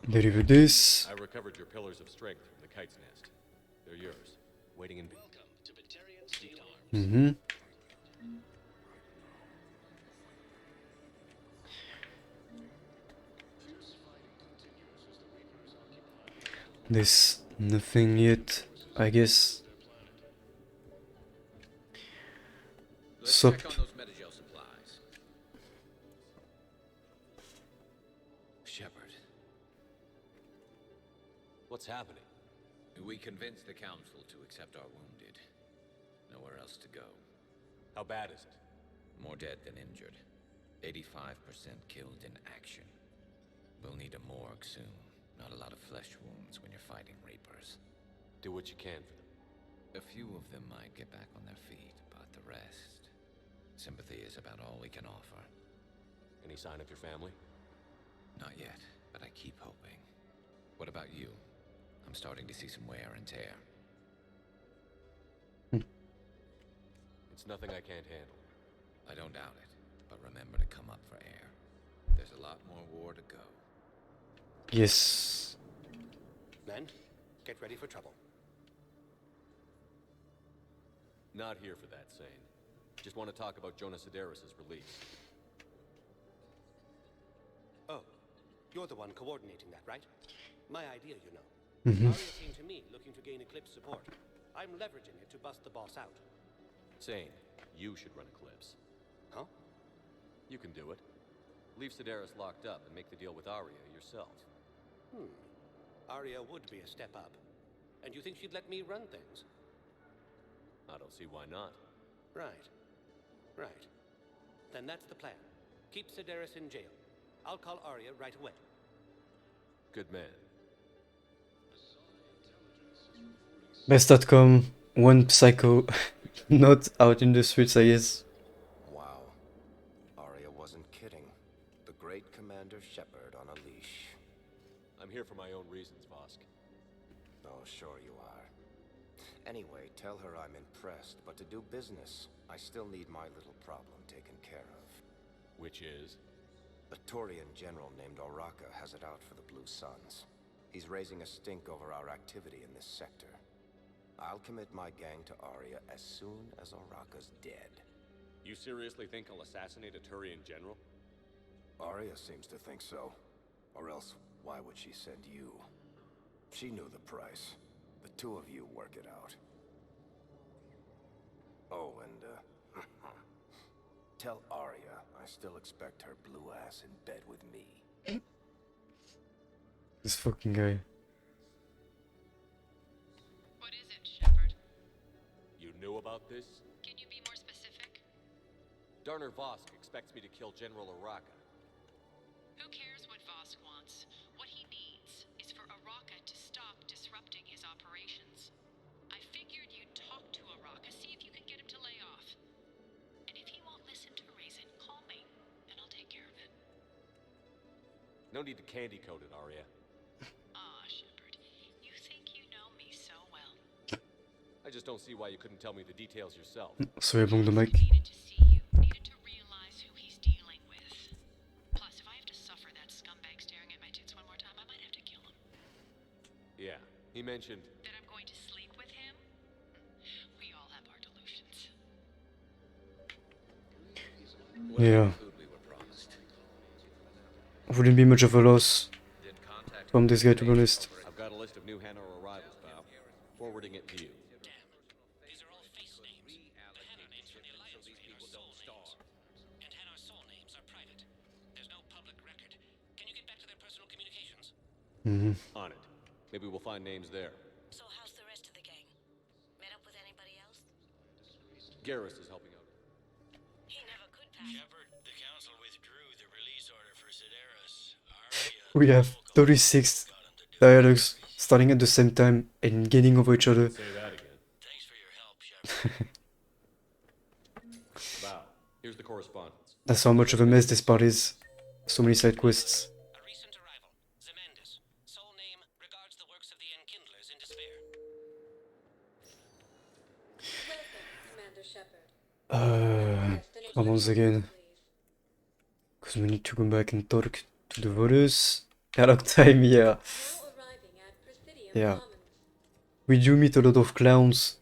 Speaker 1: Deliver this.
Speaker 4: I recovered your pillars of strength from the kite's nest. They're yours. Waiting in.
Speaker 9: Welcome to Batarian State Arms.
Speaker 1: There's nothing yet, I guess.
Speaker 8: Let's
Speaker 1: Sup?
Speaker 8: check on those Metagel supplies.
Speaker 4: Shepard. What's happening?
Speaker 8: We convinced the Council to accept our wounded. Nowhere else to go.
Speaker 4: How bad is it?
Speaker 8: More dead than injured. 85% killed in action. We'll need a morgue soon. Not a lot of flesh wounds when you're fighting Reapers.
Speaker 4: Do what you can for them.
Speaker 8: A few of them might get back on their feet, but the rest... Sympathy is about all we can offer.
Speaker 4: Any sign of your family?
Speaker 8: Not yet, but I keep hoping. What about you? I'm starting to see some wear and tear.
Speaker 4: It's nothing I can't handle.
Speaker 8: I don't doubt it, but remember to come up for air. There's a lot more war to go.
Speaker 1: Yes.
Speaker 19: Men, get ready for trouble.
Speaker 4: Not here for that, Sane. Just want to talk about Jonas Sedaris' release.
Speaker 19: Oh, you're the one coordinating that, right? My idea, you know.
Speaker 1: Mhm.
Speaker 19: Arya came to me looking to gain Eclipse support. I'm leveraging it to bust the boss out.
Speaker 4: Sane, you should run Eclipse.
Speaker 19: Huh?
Speaker 4: You can do it. Leave Sedaris locked up and make the deal with Arya yourself.
Speaker 19: Arya would be a step up. And you think she'd let me run things?
Speaker 4: I don't see why not.
Speaker 19: Right. Right. Then that's the plan. Keep Sedaris in jail. I'll call Arya right away.
Speaker 4: Good man.
Speaker 1: Best outcome, one psycho not out in the streets, I guess.
Speaker 14: Wow. Arya wasn't kidding. The great Commander Shepard on a leash.
Speaker 4: I'm here for my own reasons, Vosk.
Speaker 14: Oh, sure you are. Anyway, tell her I'm impressed, but to do business, I still need my little problem taken care of.
Speaker 4: Which is?
Speaker 14: A Turian general named Oraka has it out for the Blue Suns. He's raising a stink over our activity in this sector. I'll commit my gang to Arya as soon as Oraka's dead.
Speaker 4: You seriously think I'll assassinate a Turian general?
Speaker 14: Arya seems to think so. Or else, why would she send you? She knew the price. The two of you work it out. Oh, and, tell Arya I still expect her blue ass in bed with me.
Speaker 1: This fucking guy.
Speaker 7: What is it, Shepard?
Speaker 4: You knew about this?
Speaker 7: Can you be more specific?
Speaker 4: Darner Vosk expects me to kill General Oraka.
Speaker 7: Who cares what Vosk wants? What he needs is for Oraka to stop disrupting his operations. I figured you'd talk to Oraka, see if you can get him to lay off. And if he won't listen to reason, call me, and I'll take care of it.
Speaker 4: No need to candy coat it, Arya.
Speaker 7: Aw, Shepard, you think you know me so well.
Speaker 4: I just don't see why you couldn't tell me the details yourself.
Speaker 1: Sorry, bong the mic.
Speaker 7: Needed to realize who he's dealing with. Plus, if I have to suffer that scumbag staring at my tits one more time, I might have to kill him.
Speaker 4: Yeah, he mentioned...
Speaker 7: That I'm going to sleep with him? We all have our delusions.
Speaker 1: Yeah. Wouldn't be much of a loss from this guy, to be honest.
Speaker 4: I've got a list of new Hanar arrivals, pal. Forwarding it to you.
Speaker 19: These are all face names. The Hanar names from the Alliance are Hanar's soul names. And Hanar's soul names are private. There's no public record. Can you get back to their personal communications?
Speaker 4: On it. Maybe we'll find names there.
Speaker 10: So how's the rest of the gang? Met up with anybody else?
Speaker 4: Garrus is helping out.
Speaker 10: He never could pass.
Speaker 18: Shepard, the council withdrew the release order for Sedaris.
Speaker 1: We have 36 dialogues starting at the same time and getting over each other.
Speaker 4: Say that again. Thanks for your help, Shepard. Wow. Here's the correspondence.
Speaker 1: That's how much of a mess this part is. So many side quests.
Speaker 19: A recent arrival. Zemandis. Soul name regards the works of the Enkindlers in despair.
Speaker 10: Welcome, Commander Shepard.
Speaker 1: Once again. Because we need to go back and talk to the voters. Dialogue time, yeah. Yeah. We do meet a lot of clowns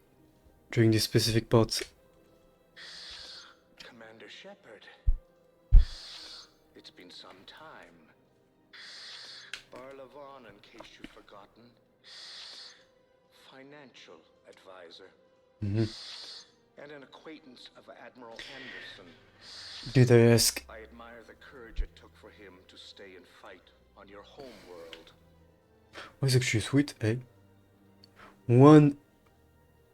Speaker 1: during this specific part.
Speaker 6: Commander Shepard. It's been some time. Barlavon, in case you've forgotten,
Speaker 3: financial advisor,
Speaker 1: Mhm.
Speaker 3: and an acquaintance of Admiral Anderson.
Speaker 1: Did I ask?
Speaker 3: I admire the courage it took for him to stay and fight on your home world.
Speaker 1: What is actually sweet, eh? One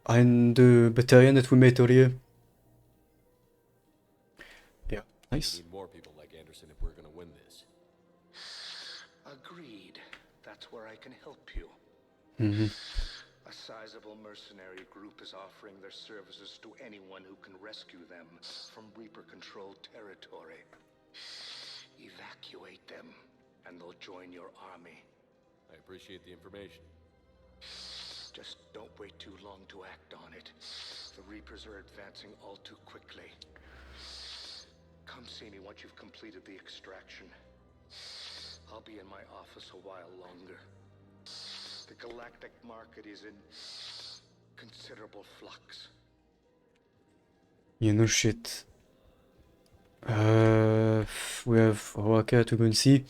Speaker 1: and the battalion that we met earlier. Yeah, nice.
Speaker 4: We need more people like Anderson if we're gonna win this.
Speaker 3: Agreed. That's where I can help you.
Speaker 1: Mhm.
Speaker 3: A sizable mercenary group is offering their services to anyone who can rescue them from Reaper-controlled territory. Evacuate them, and they'll join your army.
Speaker 4: I appreciate the information.
Speaker 3: Just don't wait too long to act on it. The Reapers are advancing all too quickly. Come see me once you've completed the extraction. I'll be in my office a while longer. The galactic market is in considerable flux.
Speaker 1: Yeah, no shit. We have Waka to go and see.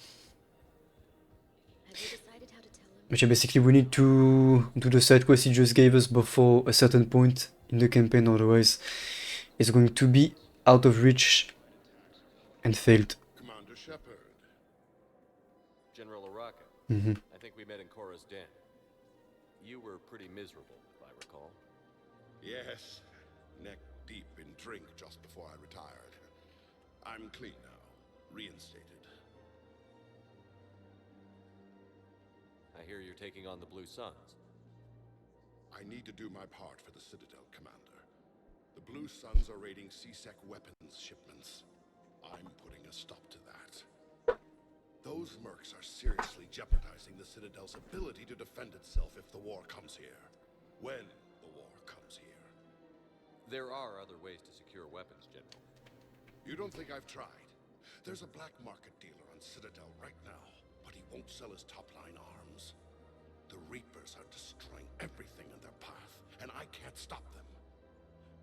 Speaker 1: But yeah, basically we need to do the side quest he just gave us before a certain point in the campaign, otherwise it's going to be out of reach and failed.
Speaker 22: Commander Shepard.
Speaker 4: General Araka.
Speaker 1: Mhm.
Speaker 4: I think we met in Cora's den. You were pretty miserable, if I recall.
Speaker 22: Yes, neck deep in drink just before I retired. I'm clean now, reinstated.
Speaker 4: I hear you're taking on the Blue Suns.
Speaker 22: I need to do my part for the Citadel, Commander. The Blue Suns are raiding C-Sec weapons shipments. I'm putting a stop to that. Those mercs are seriously jeopardizing the Citadel's ability to defend itself if the war comes here. When the war comes here.
Speaker 4: There are other ways to secure weapons, General.
Speaker 22: You don't think I've tried? There's a black market dealer on Citadel right now, but he won't sell his top-line arms. The Reapers are destroying everything in their path, and I can't stop them.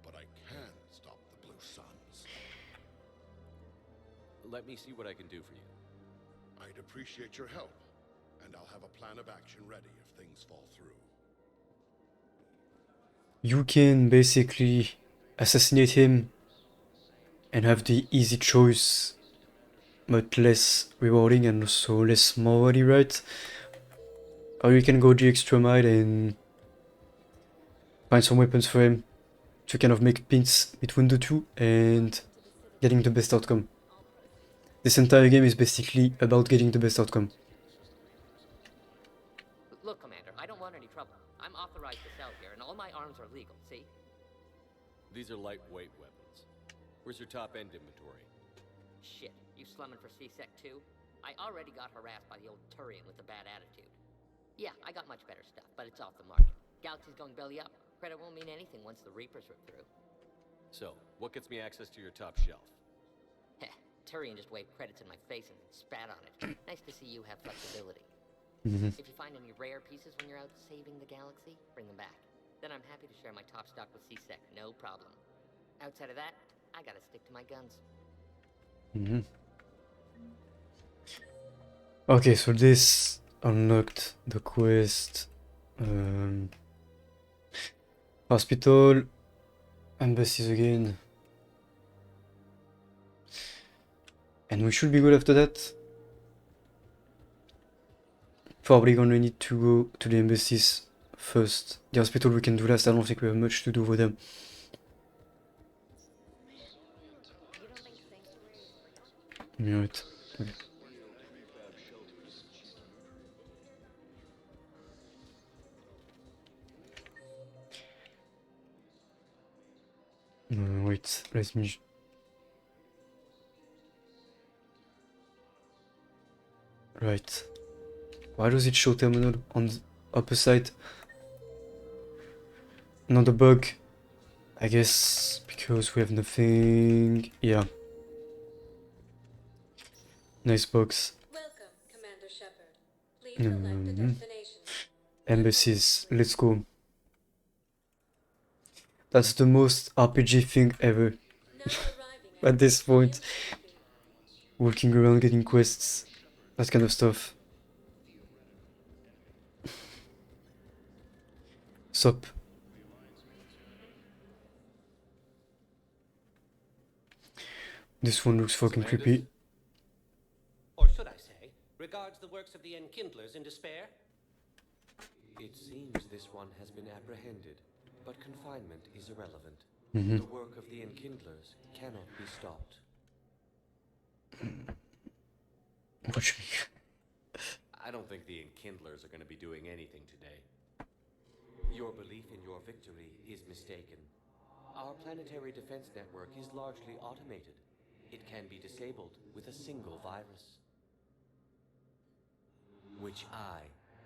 Speaker 22: But I can stop the Blue Suns.
Speaker 4: Let me see what I can do for you.
Speaker 22: I'd appreciate your help, and I'll have a plan of action ready if things fall through.
Speaker 1: You can basically assassinate him and have the easy choice, but less rewarding and also less morally right. Or you can go the extra mile and find some weapons for him to kind of make pins between the two and getting the best outcome. This entire game is basically about getting the best outcome.
Speaker 15: Look, Commander, I don't want any trouble. I'm authorized to sell here, and all my arms are legal, see?
Speaker 4: These are lightweight weapons. Where's your top-end inventory?
Speaker 15: Shit, you slumming for C-Sec too? I already got harassed by the old Turian with the bad attitude. Yeah, I got much better stuff, but it's off the market. Galaxy's going belly up. Credit won't mean anything once the Reapers rip through.
Speaker 4: So, what gets me access to your top shelf?
Speaker 15: Heh, Turian just waved credits in my face and spat on it. Nice to see you have flexibility.
Speaker 1: Mhm.
Speaker 15: If you find any rare pieces when you're out saving the galaxy, bring them back. Then I'm happy to share my top stock with C-Sec, no problem. Outside of that, I gotta stick to my guns.
Speaker 1: Mhm. Okay, so this unlocked the quest. Hospital, embassies again. And we should be good after that. Probably gonna need to go to the embassies first. The hospital we can do last, I don't think we have much to do with them. Right. Okay. Wait, let me... Right. Why does it show terminal on the upper side? Another bug. I guess because we have nothing... Yeah. Nice box.
Speaker 10: Welcome, Commander Shepard. Please select a destination.
Speaker 1: Embassies. Let's go. That's the most RPG thing ever. At this point. Walking around getting quests. That kind of stuff. Sup. This one looks fucking creepy.
Speaker 19: Or should I say, regards the works of the Enkindlers in despair?
Speaker 4: It seems this one has been apprehended, but confinement is irrelevant.
Speaker 1: Mhm.
Speaker 4: The work of the Enkindlers cannot be stopped.
Speaker 1: What you mean?
Speaker 4: I don't think the Enkindlers are going to be doing anything today. Your belief in your victory is mistaken. Our planetary defense network is largely automated. It can be disabled with a single virus, which I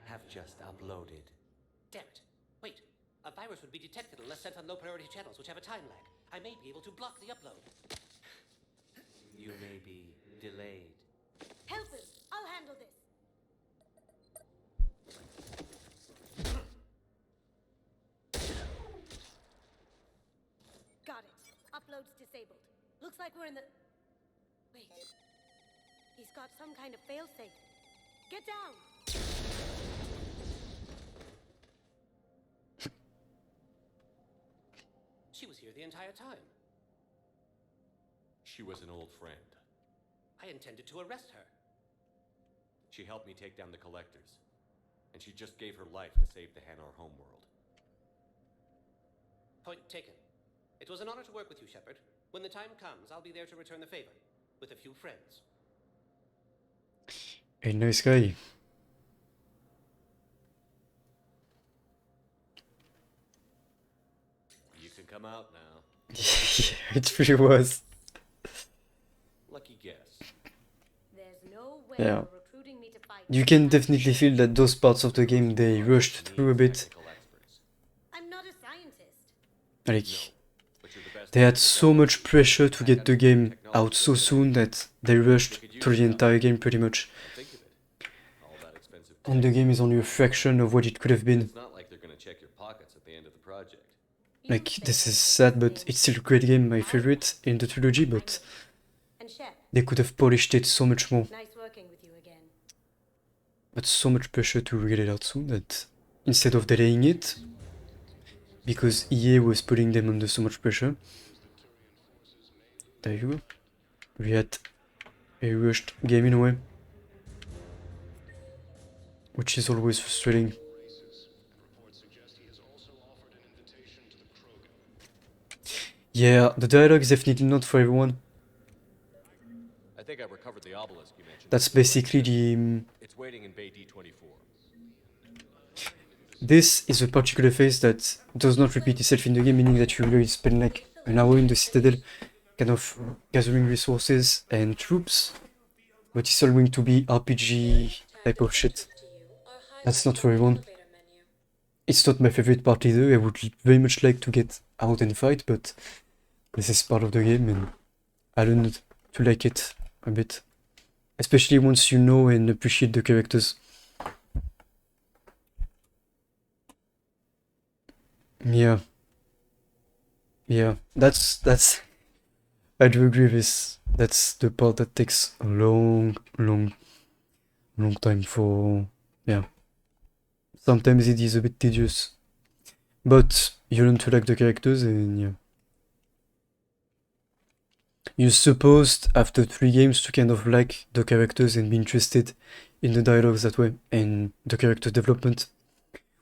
Speaker 4: have just uploaded.
Speaker 19: Damn it. Wait. A virus would be detected unless sent on low priority channels, which have a time lag. I may be able to block the upload.
Speaker 4: You may be delayed.
Speaker 10: Help him! I'll handle this! Got it. Upload's disabled. Looks like we're in the... Wait. He's got some kind of failsafe. Get down!
Speaker 19: She was here the entire time.
Speaker 4: She was an old friend.
Speaker 19: I intended to arrest her.
Speaker 4: She helped me take down the Collectors, and she just gave her life to save the Hanar homeworld.
Speaker 19: Point taken. It was an honor to work with you, Shepard. When the time comes, I'll be there to return the favor, with a few friends.
Speaker 1: A nice guy.
Speaker 4: You can come out now.
Speaker 1: Yeah, it really was.
Speaker 4: Lucky guess.
Speaker 10: There's no way
Speaker 1: Yeah.
Speaker 10: you're recruiting me to fight.
Speaker 1: You can definitely feel that those parts of the game they rushed through a bit.
Speaker 10: I'm not a scientist.
Speaker 1: Like, they had so much pressure to get the game out so soon that they rushed through the entire game pretty much. And the game is only a fraction of what it could have been.
Speaker 4: It's not like they're going to check your pockets at the end of the project.
Speaker 1: Like, this is sad, but it's still a great game, my favorite in the trilogy, but they could have polished it so much more.
Speaker 10: Nice working with you again.
Speaker 1: But so much pressure to get it out soon that instead of delaying it, because EA was putting them under so much pressure, there you go. We had a rushed game in a way, which is always frustrating. Yeah, the dialogue is definitely not for everyone.
Speaker 4: I think I recovered the obelisk you mentioned.
Speaker 1: That's basically the...
Speaker 4: It's waiting in Bay D24.
Speaker 1: This is a particular phase that does not repeat itself in the game, meaning that you really spend like an hour in the Citadel, kind of gathering resources and troops, but it's all going to be RPG type of shit. That's not for everyone. It's not my favorite part either. I would very much like to get out and fight, but this is part of the game and I learned to like it a bit. Especially once you know and appreciate the characters. Yeah. Yeah, that's I do agree with this. That's the part that takes a long time for... yeah. Sometimes it is a bit tedious. But you learn to like the characters and yeah. You're supposed, after 3 games, to kind of like the characters and be interested in the dialogues that way and the character development.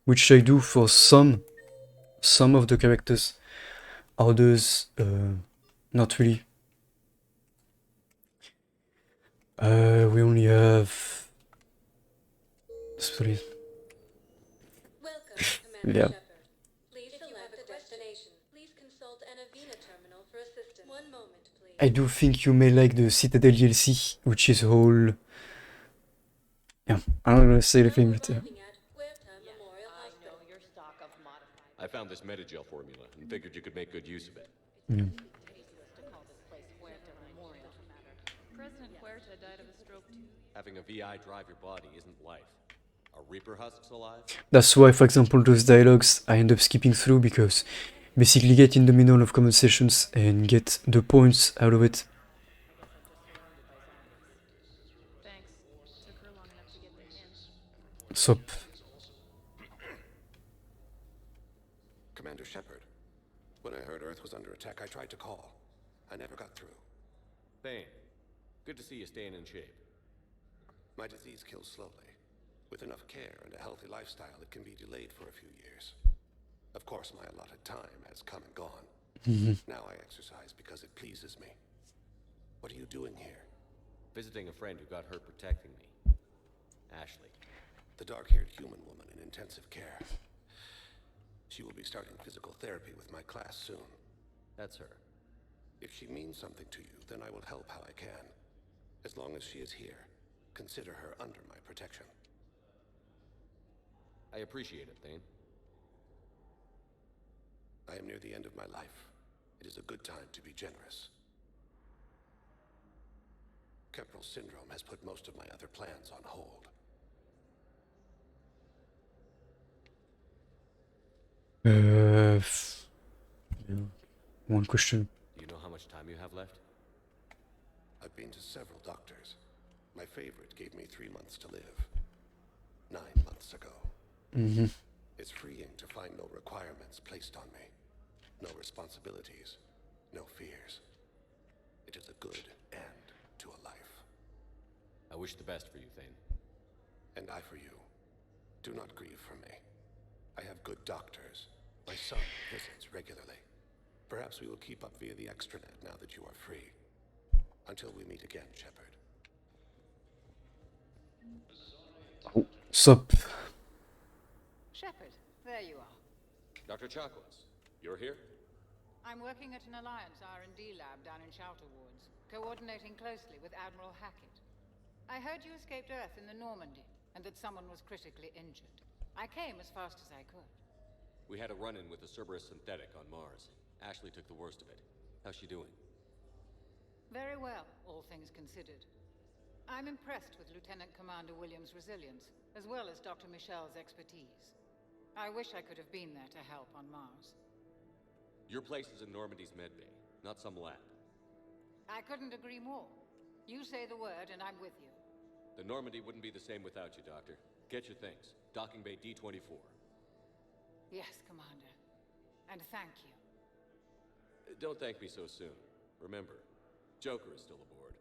Speaker 1: Which I do for some of the characters. Others, not really. We only have... sorry. Yeah. I do think you may like the Citadel DLC, which is a whole... yeah, I don't know to say the thing, but yeah.
Speaker 4: I found this Metagel formula and figured you could make good use of it.
Speaker 1: Yeah.
Speaker 11: President Huerta died of a stroke too.
Speaker 4: Having a VI drive your body isn't life. Are Reaper husks alive?
Speaker 1: That's why, for example, those dialogues I end up skipping through, because basically get in the middle of conversations and get the points out of it. Sup.
Speaker 3: to call. I never got through.
Speaker 4: Thane, good to see you staying in shape.
Speaker 3: My disease kills slowly. With enough care and a healthy lifestyle, it can be delayed for a few years. Of course, my allotted time has come and gone. Now I exercise because it pleases me. What are you doing here?
Speaker 4: Visiting a friend who got hurt protecting me. Ashley.
Speaker 3: The dark-haired human woman in intensive care. She will be starting physical therapy with my class soon.
Speaker 4: That's her.
Speaker 3: If she means something to you, then I will help how I can. As long as she is here, consider her under my protection.
Speaker 4: I appreciate it, Thane.
Speaker 3: I am near the end of my life. It is a good time to be generous. Kepral syndrome has put most of my other plans on hold.
Speaker 1: One question.
Speaker 4: Do you know how much time you have left?
Speaker 3: I've been to several doctors. My favorite gave me 3 months to live. 9 months ago. It's freeing to find no requirements placed on me. No responsibilities. No fears. It is a good end to a life.
Speaker 4: I wish the best for you, Thane.
Speaker 3: And I for you. Do not grieve for me. I have good doctors. My son visits regularly. Perhaps we will keep up via the extranet now that you are free. Until we meet again, Shepard.
Speaker 1: Oh, sup?
Speaker 2: Shepard, there you are.
Speaker 4: Dr. Chakwas, you're here?
Speaker 2: I'm working at an Alliance R&D lab down in Shelter Wards, coordinating closely with Admiral Hackett. I heard you escaped Earth in the Normandy, and that someone was critically injured. I came as fast as I could.
Speaker 4: We had a run-in with the Cerberus synthetic on Mars. Ashley took the worst of it. How's she doing?
Speaker 2: Very well, all things considered. I'm impressed with Lieutenant Commander Williams' resilience, as well as Dr. Michel's expertise. I wish I could have been there to help on Mars.
Speaker 4: Your place is in Normandy's medbay, not some lab.
Speaker 2: I couldn't agree more. You say the word and I'm with you.
Speaker 4: The Normandy wouldn't be the same without you, Doctor. Get your things. Docking bay D-24.
Speaker 2: Yes, Commander. And thank you.
Speaker 4: Don't thank me so soon. Remember, Joker is still aboard.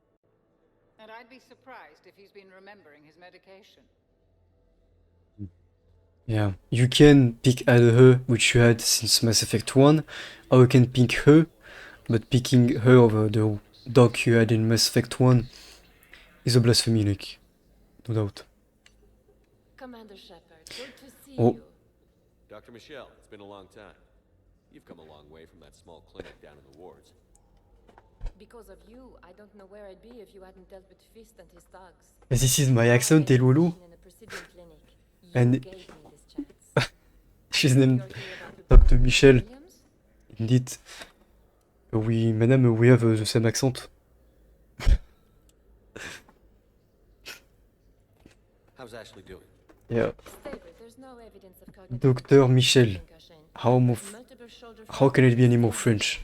Speaker 2: And I'd be surprised if he's been remembering his medication.
Speaker 1: Yeah, you can pick either her, which you had since Mass Effect 1, or you can pick her, but picking her over the doc you had in Mass Effect 1 is a blasphemy, like, no doubt.
Speaker 5: Commander Shepard, good to see
Speaker 1: Oh.
Speaker 5: you.
Speaker 4: Dr. Michel, it's been a long time. You've come a long way from that small clinic down in the wards.
Speaker 5: Because of you, I don't know where I'd be if you hadn't dealt with Fist and his thugs.
Speaker 1: This is my accent, Lulu. And she's named Dr. Michel. Indeed. Oui, madame, we have the same accent.
Speaker 4: How's Ashley doing?
Speaker 1: Yeah.
Speaker 5: Stable, there's no evidence of cognitive
Speaker 1: Dr. Michel.
Speaker 5: concussion. Multiple shoulder
Speaker 1: How can it be any more
Speaker 5: fractures
Speaker 1: French?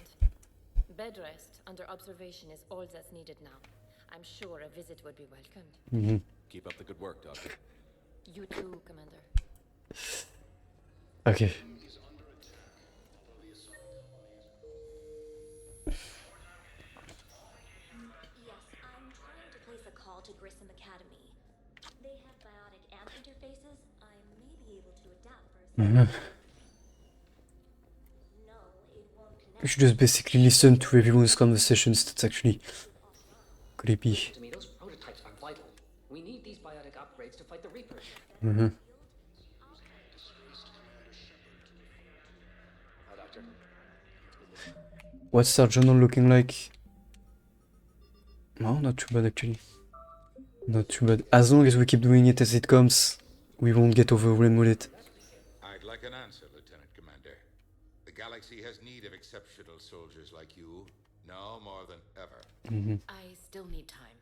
Speaker 5: and bed rest under observation is all that's needed now. I'm sure a visit would be welcomed.
Speaker 4: Keep up the good work, Doctor.
Speaker 5: You too, Commander.
Speaker 1: Okay.
Speaker 10: Yes, I'm trying to place a call to Grissom Academy. They have biotic amp interfaces. I may be able to adapt for a second. No, it won't connect.
Speaker 1: You should just basically listen to everyone's conversations. That's actually creepy.
Speaker 17: To me, those prototypes are vital. We need these biotic upgrades to fight the Reapers.
Speaker 4: Doctor.
Speaker 1: What's our journal looking like? No, not too bad actually. Not too bad. As long as we keep doing it as it comes, we won't get overwhelmed with it.
Speaker 20: I'd like an answer, Lieutenant Commander. The galaxy has need of exceptional soldiers like you, now more than ever.
Speaker 5: I still need time.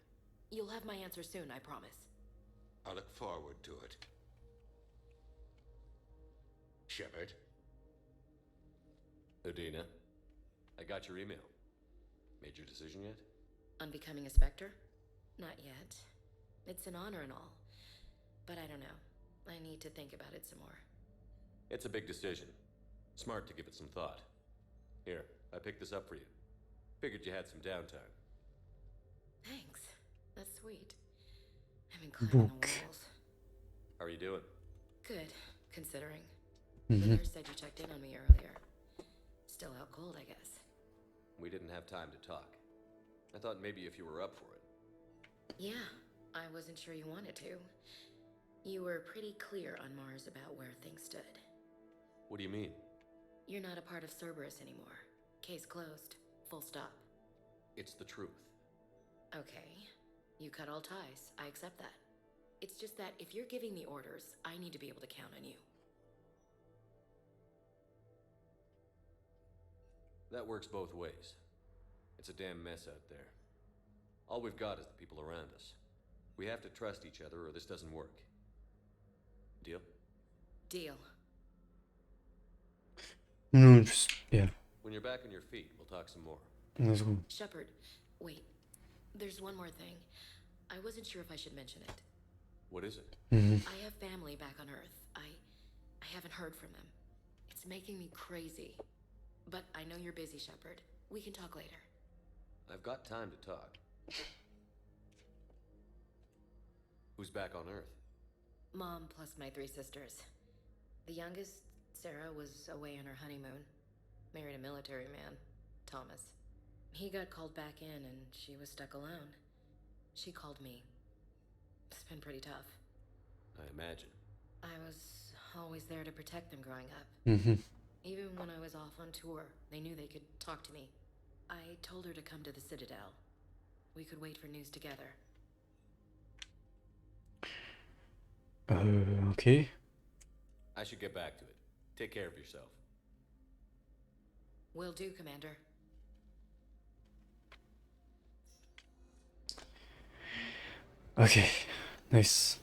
Speaker 5: You'll have my answer soon, I promise.
Speaker 20: I look forward to it. Shepard?
Speaker 4: Udina, I got your email. Made your decision yet?
Speaker 5: On becoming a Spectre? Not yet. It's an honor and all. But I don't know. I need to think about it some more.
Speaker 4: It's a big decision. Smart to give it some thought. Here, I picked this up for you. Figured you had some downtime.
Speaker 5: Thanks. That's sweet. I've been climbing
Speaker 1: Book.
Speaker 5: the walls.
Speaker 4: How are you doing?
Speaker 5: Good, considering.
Speaker 1: Mhm.
Speaker 5: The nurse said you checked in on me earlier. Still out cold, I guess.
Speaker 4: We didn't have time to talk. I thought maybe if you were up for it.
Speaker 5: Yeah, I wasn't sure you wanted to. You were pretty clear on Mars about where things stood.
Speaker 4: What do you mean?
Speaker 5: You're not a part of Cerberus anymore. Case closed. Full stop.
Speaker 4: It's the truth.
Speaker 5: Okay. You cut all ties. I accept that. It's just that if you're giving the orders, I need to be able to count on you.
Speaker 4: That works both ways. It's a damn mess out there. All we've got is the people around us. We have to trust each other or this doesn't work. Deal?
Speaker 5: Deal.
Speaker 1: No, just, yeah.
Speaker 4: When you're back on your feet, we'll talk some more.
Speaker 1: Let's go.
Speaker 5: Shepard, wait. There's one more thing. I wasn't sure if I should mention it.
Speaker 4: What is it?
Speaker 5: I have family back on Earth. I haven't heard from them. It's making me crazy. But I know you're busy, Shepard. We can talk later.
Speaker 4: I've got time to talk. Who's back on Earth?
Speaker 5: Mom plus my 3 sisters. The youngest, Sarah, was away on her honeymoon. Married a military man, Thomas. He got called back in and she was stuck alone. She called me. It's been pretty tough.
Speaker 4: I imagine.
Speaker 5: I was always there to protect them growing up. Even when I was off on tour, they knew they could talk to me. I told her to come to the Citadel. We could wait for news together.
Speaker 1: Okay.
Speaker 4: I should get back to it. Take care of yourself.
Speaker 5: Will do, Commander.
Speaker 1: Okay, nice.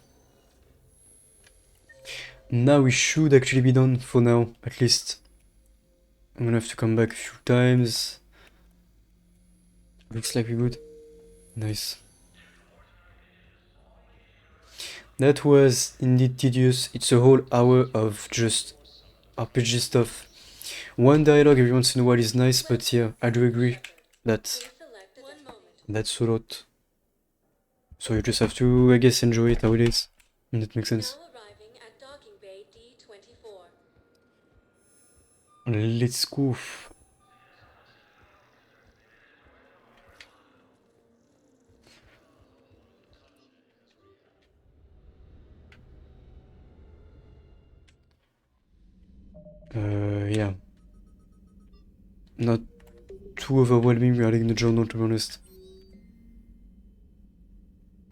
Speaker 1: Now we should actually be done for now, at least. I'm gonna have to come back a few times. Looks like we're good. Nice. That was indeed tedious. It's a whole hour of just RPG stuff. One dialogue every once in a while is nice, but yeah, I do agree that that's a lot. So you just have to, I guess, enjoy it how it is. And that makes sense. Let's go. Yeah. Not too overwhelming regarding the journal, to be honest.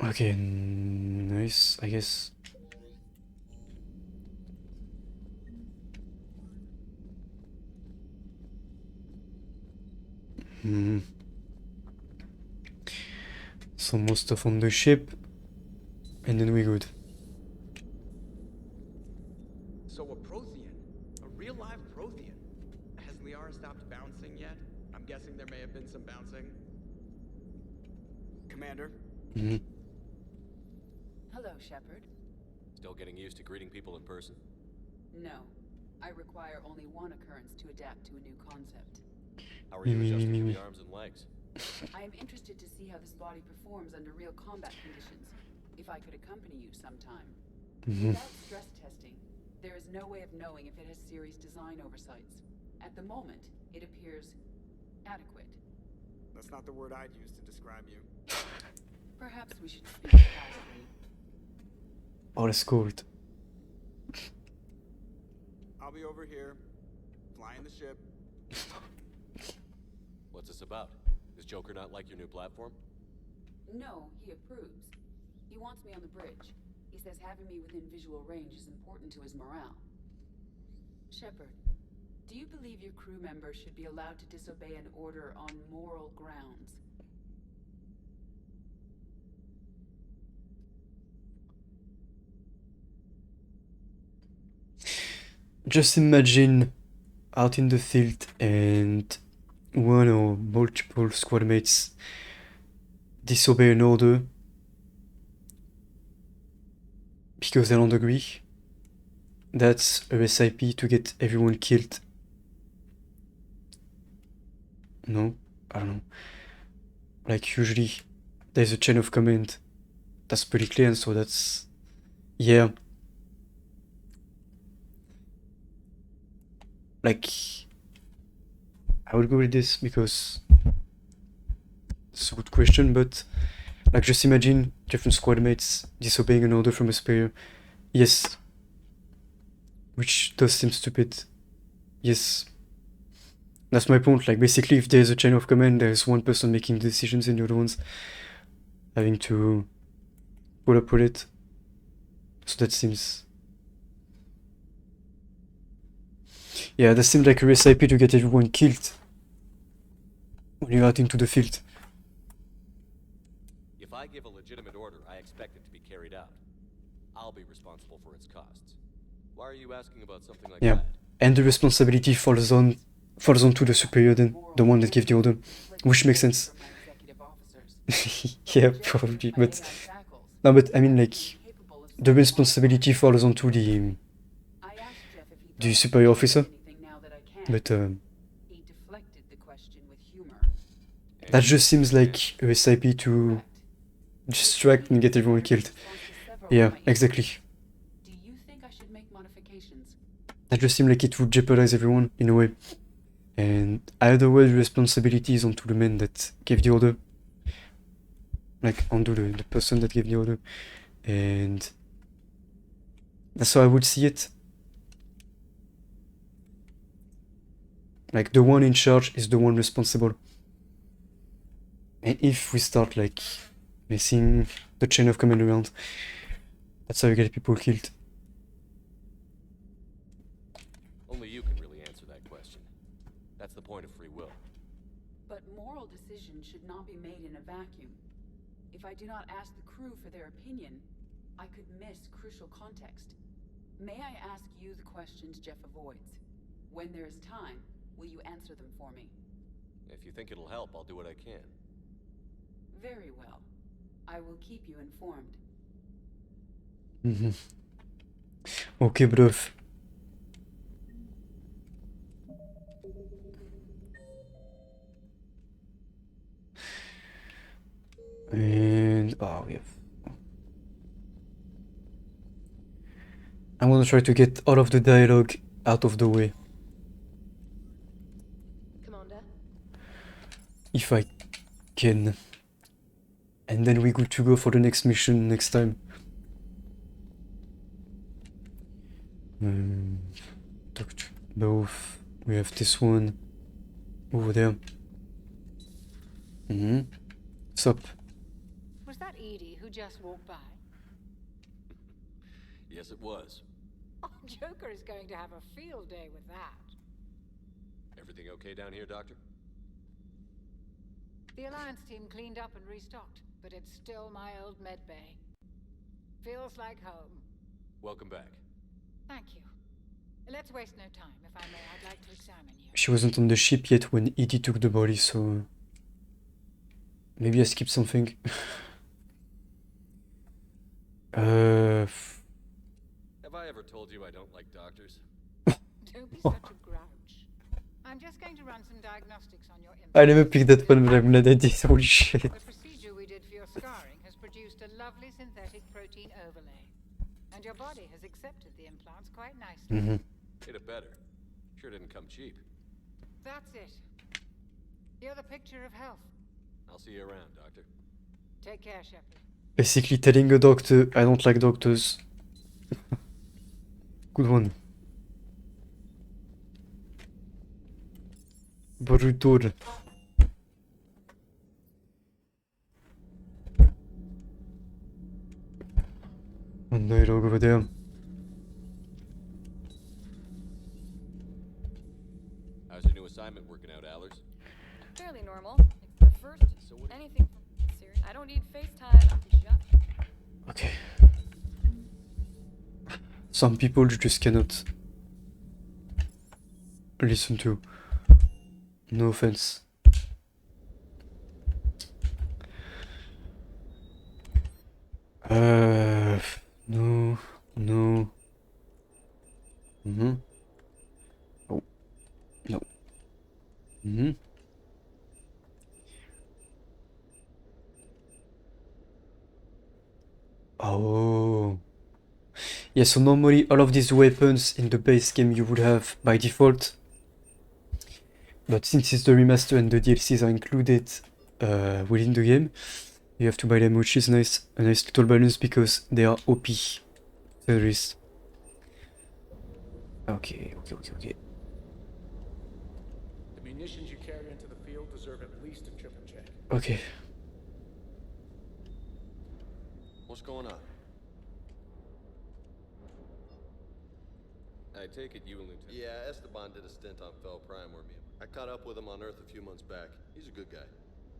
Speaker 1: Okay, nice, I guess. Some more stuff on the ship, and then we're good.
Speaker 13: So a Prothean, a real live Prothean. Has Liara stopped bouncing yet? I'm guessing there may have been some bouncing. Commander?
Speaker 2: Hello, Shepard.
Speaker 4: Still getting used to greeting people in person?
Speaker 2: No. I require only one occurrence to adapt to a new concept.
Speaker 4: How are you adjusting to the arms and legs?
Speaker 2: I am interested to see how this body performs under real combat conditions. If I could accompany you sometime. Without stress testing, there is no way of knowing if it has serious design oversights. At the moment, it appears adequate.
Speaker 13: That's not the word I'd use to describe you.
Speaker 2: Perhaps we should speak casually.
Speaker 1: Oh, that's cold.
Speaker 13: I'll be over here, flying the ship.
Speaker 4: What's this about? Does Joker not like your new platform?
Speaker 2: No, he approves. He wants me on the bridge. He says having me within visual range is important to his morale. Shepard, do you believe your crew members should be allowed to disobey an order on moral grounds?
Speaker 1: Just imagine out in the field and one or multiple squad mates disobey an order because they don't agree. That's a recipe to get everyone killed. No? I don't know. Like usually there's a chain of command that's pretty clear, so that's, yeah. Like, I would go with this because it's a good question, but like just imagine different squad mates disobeying an order from a superior. Yes. Which does seem stupid. Yes. That's my point. Like basically if there's a chain of command, there's one person making decisions and the other ones having to put up with it. So that seems... Yeah, that seems like a recipe to get everyone killed when you're out into the field.
Speaker 4: If I give a legitimate order, I expect it to be carried out. I'll be responsible for its costs. Why are you asking about something like that?
Speaker 1: And the responsibility falls on to the superior then, the one that gave the order. Which makes sense. Yeah, probably, but... No, but I mean, like, the responsibility falls onto the superior officer. But, that just seems like a recipe to distract and get everyone killed. Yeah, exactly. That just seemed like it would jeopardize everyone, in a way. And either way, the responsibility is onto the man that gave the order. Like, onto the person that gave the order. And that's how I would see it. Like, the one in charge is the one responsible. And if we start, like, messing the chain of command around, that's how you get people killed.
Speaker 4: Only you can really answer that question. That's the point of free will.
Speaker 16: But moral decisions should not be made in a vacuum. If I do not ask the crew for their opinion, I could miss crucial context. May I ask you the questions Jeff avoids? When there is time, will you answer them for me?
Speaker 4: If you think it'll help, I'll do what I can.
Speaker 16: Very well. I will keep you informed.
Speaker 1: Okay, bruv. And... oh, we have... I'm gonna try to get all of the dialogue out of the way.
Speaker 5: Commander?
Speaker 1: If I can. And then we're good to go for the next mission next time. Doctor, both. We have this one over there. Sup?
Speaker 2: Was that Edie who just walked by?
Speaker 4: Yes, it was.
Speaker 2: Oh, Joker is going to have a field day with that.
Speaker 4: Everything okay down here, Doctor?
Speaker 2: The Alliance team cleaned up and restocked, but it's still my old med bay. Feels like home.
Speaker 4: Welcome back.
Speaker 2: Thank you. Let's waste no time. If I may, I'd like to examine you.
Speaker 1: She wasn't on the ship yet when Edie took the body, so... maybe I skipped something.
Speaker 4: Have I ever told you I don't like doctors?
Speaker 2: Don't be such a grouch. I'm just going to run some diagnostics on your
Speaker 1: I never picked that one, but I'm glad I did. Holy shit.
Speaker 2: The procedure we did for your scarring has produced a lovely synthetic protein overlay. And your body has accepted the implants quite nicely.
Speaker 4: Hit it better. Sure didn't come cheap.
Speaker 2: That's it. You're the picture of health.
Speaker 4: I'll see you around, Doctor.
Speaker 2: Take care, Shepard.
Speaker 1: Basically telling a doctor, I don't like doctors. Good one. Brutal. One dialogue over there.
Speaker 4: How's your new assignment working out, Allers?
Speaker 11: Fairly normal. It's the first anything from serious. I don't need FaceTime.
Speaker 1: Okay. Some people you just cannot listen to. No offense. No. Oh. No. Oh. Yeah, so normally all of these weapons in the base game you would have by default. But since it's the remaster and the DLCs are included within the game, you have to buy them, which is nice. A nice little balance because they are OP. There is. Okay.
Speaker 12: The munitions you carry into the field deserve at least a triple check.
Speaker 1: Okay.
Speaker 21: What's going on? I take it you and Lieutenant...
Speaker 23: Yeah, Esteban did a stint on Fel Prime where I caught up with him on Earth a few months back. He's a good guy.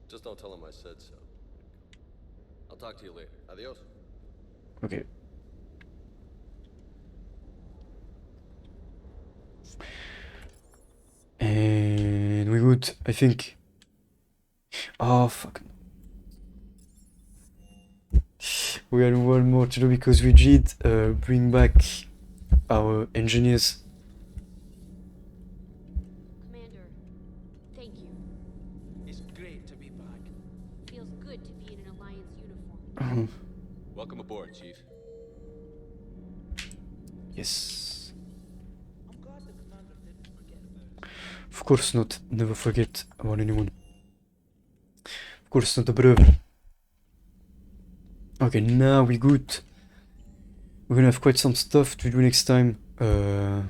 Speaker 23: Just don't tell him I said so.
Speaker 21: I'll talk to you later.
Speaker 23: Adios.
Speaker 1: Okay. And we would, I think... Oh, fuck. We had one more to do because we did bring back our engineers.
Speaker 24: Commander, thank you.
Speaker 12: It's great to be back.
Speaker 24: Feels good to be in an Alliance uniform.
Speaker 21: Welcome aboard, Chief.
Speaker 1: Yes.
Speaker 12: I'm glad the commander didn't forget about us.
Speaker 1: Of course not. Never forget about anyone. Of course not, brother. Okay, now we good. We're gonna have quite some stuff to do next time to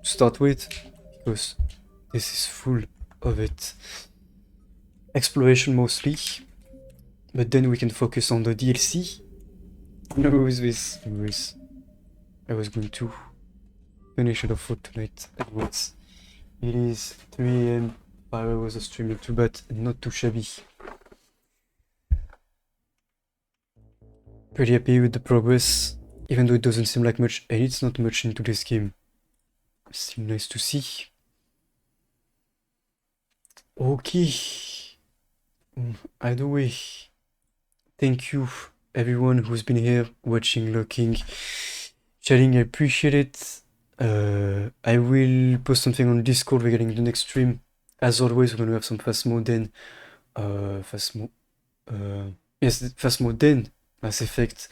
Speaker 1: start with, because this is full of it. Exploration mostly, but then we can focus on the DLC. No, is this? Anyways, I was going to finish it off for tonight. Anyways, it is 3 AM, 5 hours of streaming, too bad, not too shabby. Pretty happy with the progress, even though it doesn't seem like much, and it's not much into this game. Still nice to see. Okay. Either way, thank you everyone who's been here, watching, looking, chatting, I appreciate it. I will post something on Discord regarding the next stream. As always, we're gonna have some fast mode then. Fast mode then Mass Effect.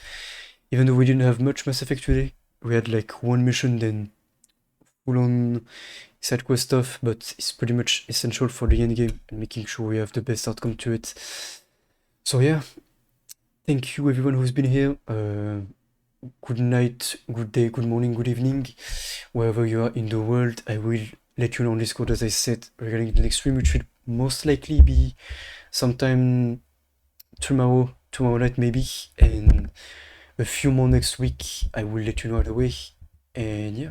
Speaker 1: Even though we didn't have much Mass Effect today, we had like one mission, then full on side quest stuff, but it's pretty much essential for the end game and making sure we have the best outcome to it. So yeah, thank you everyone who's been here. Good night, good day, good morning, good evening, wherever you are in the world. I will let you know on Discord, as I said, regarding the next stream, which will most likely be sometime tomorrow night maybe, and a few more next week. I will let you know either way. And yeah,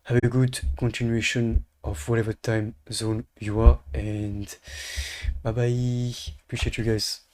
Speaker 1: have a good continuation of whatever time zone you are, and bye bye. Appreciate you guys.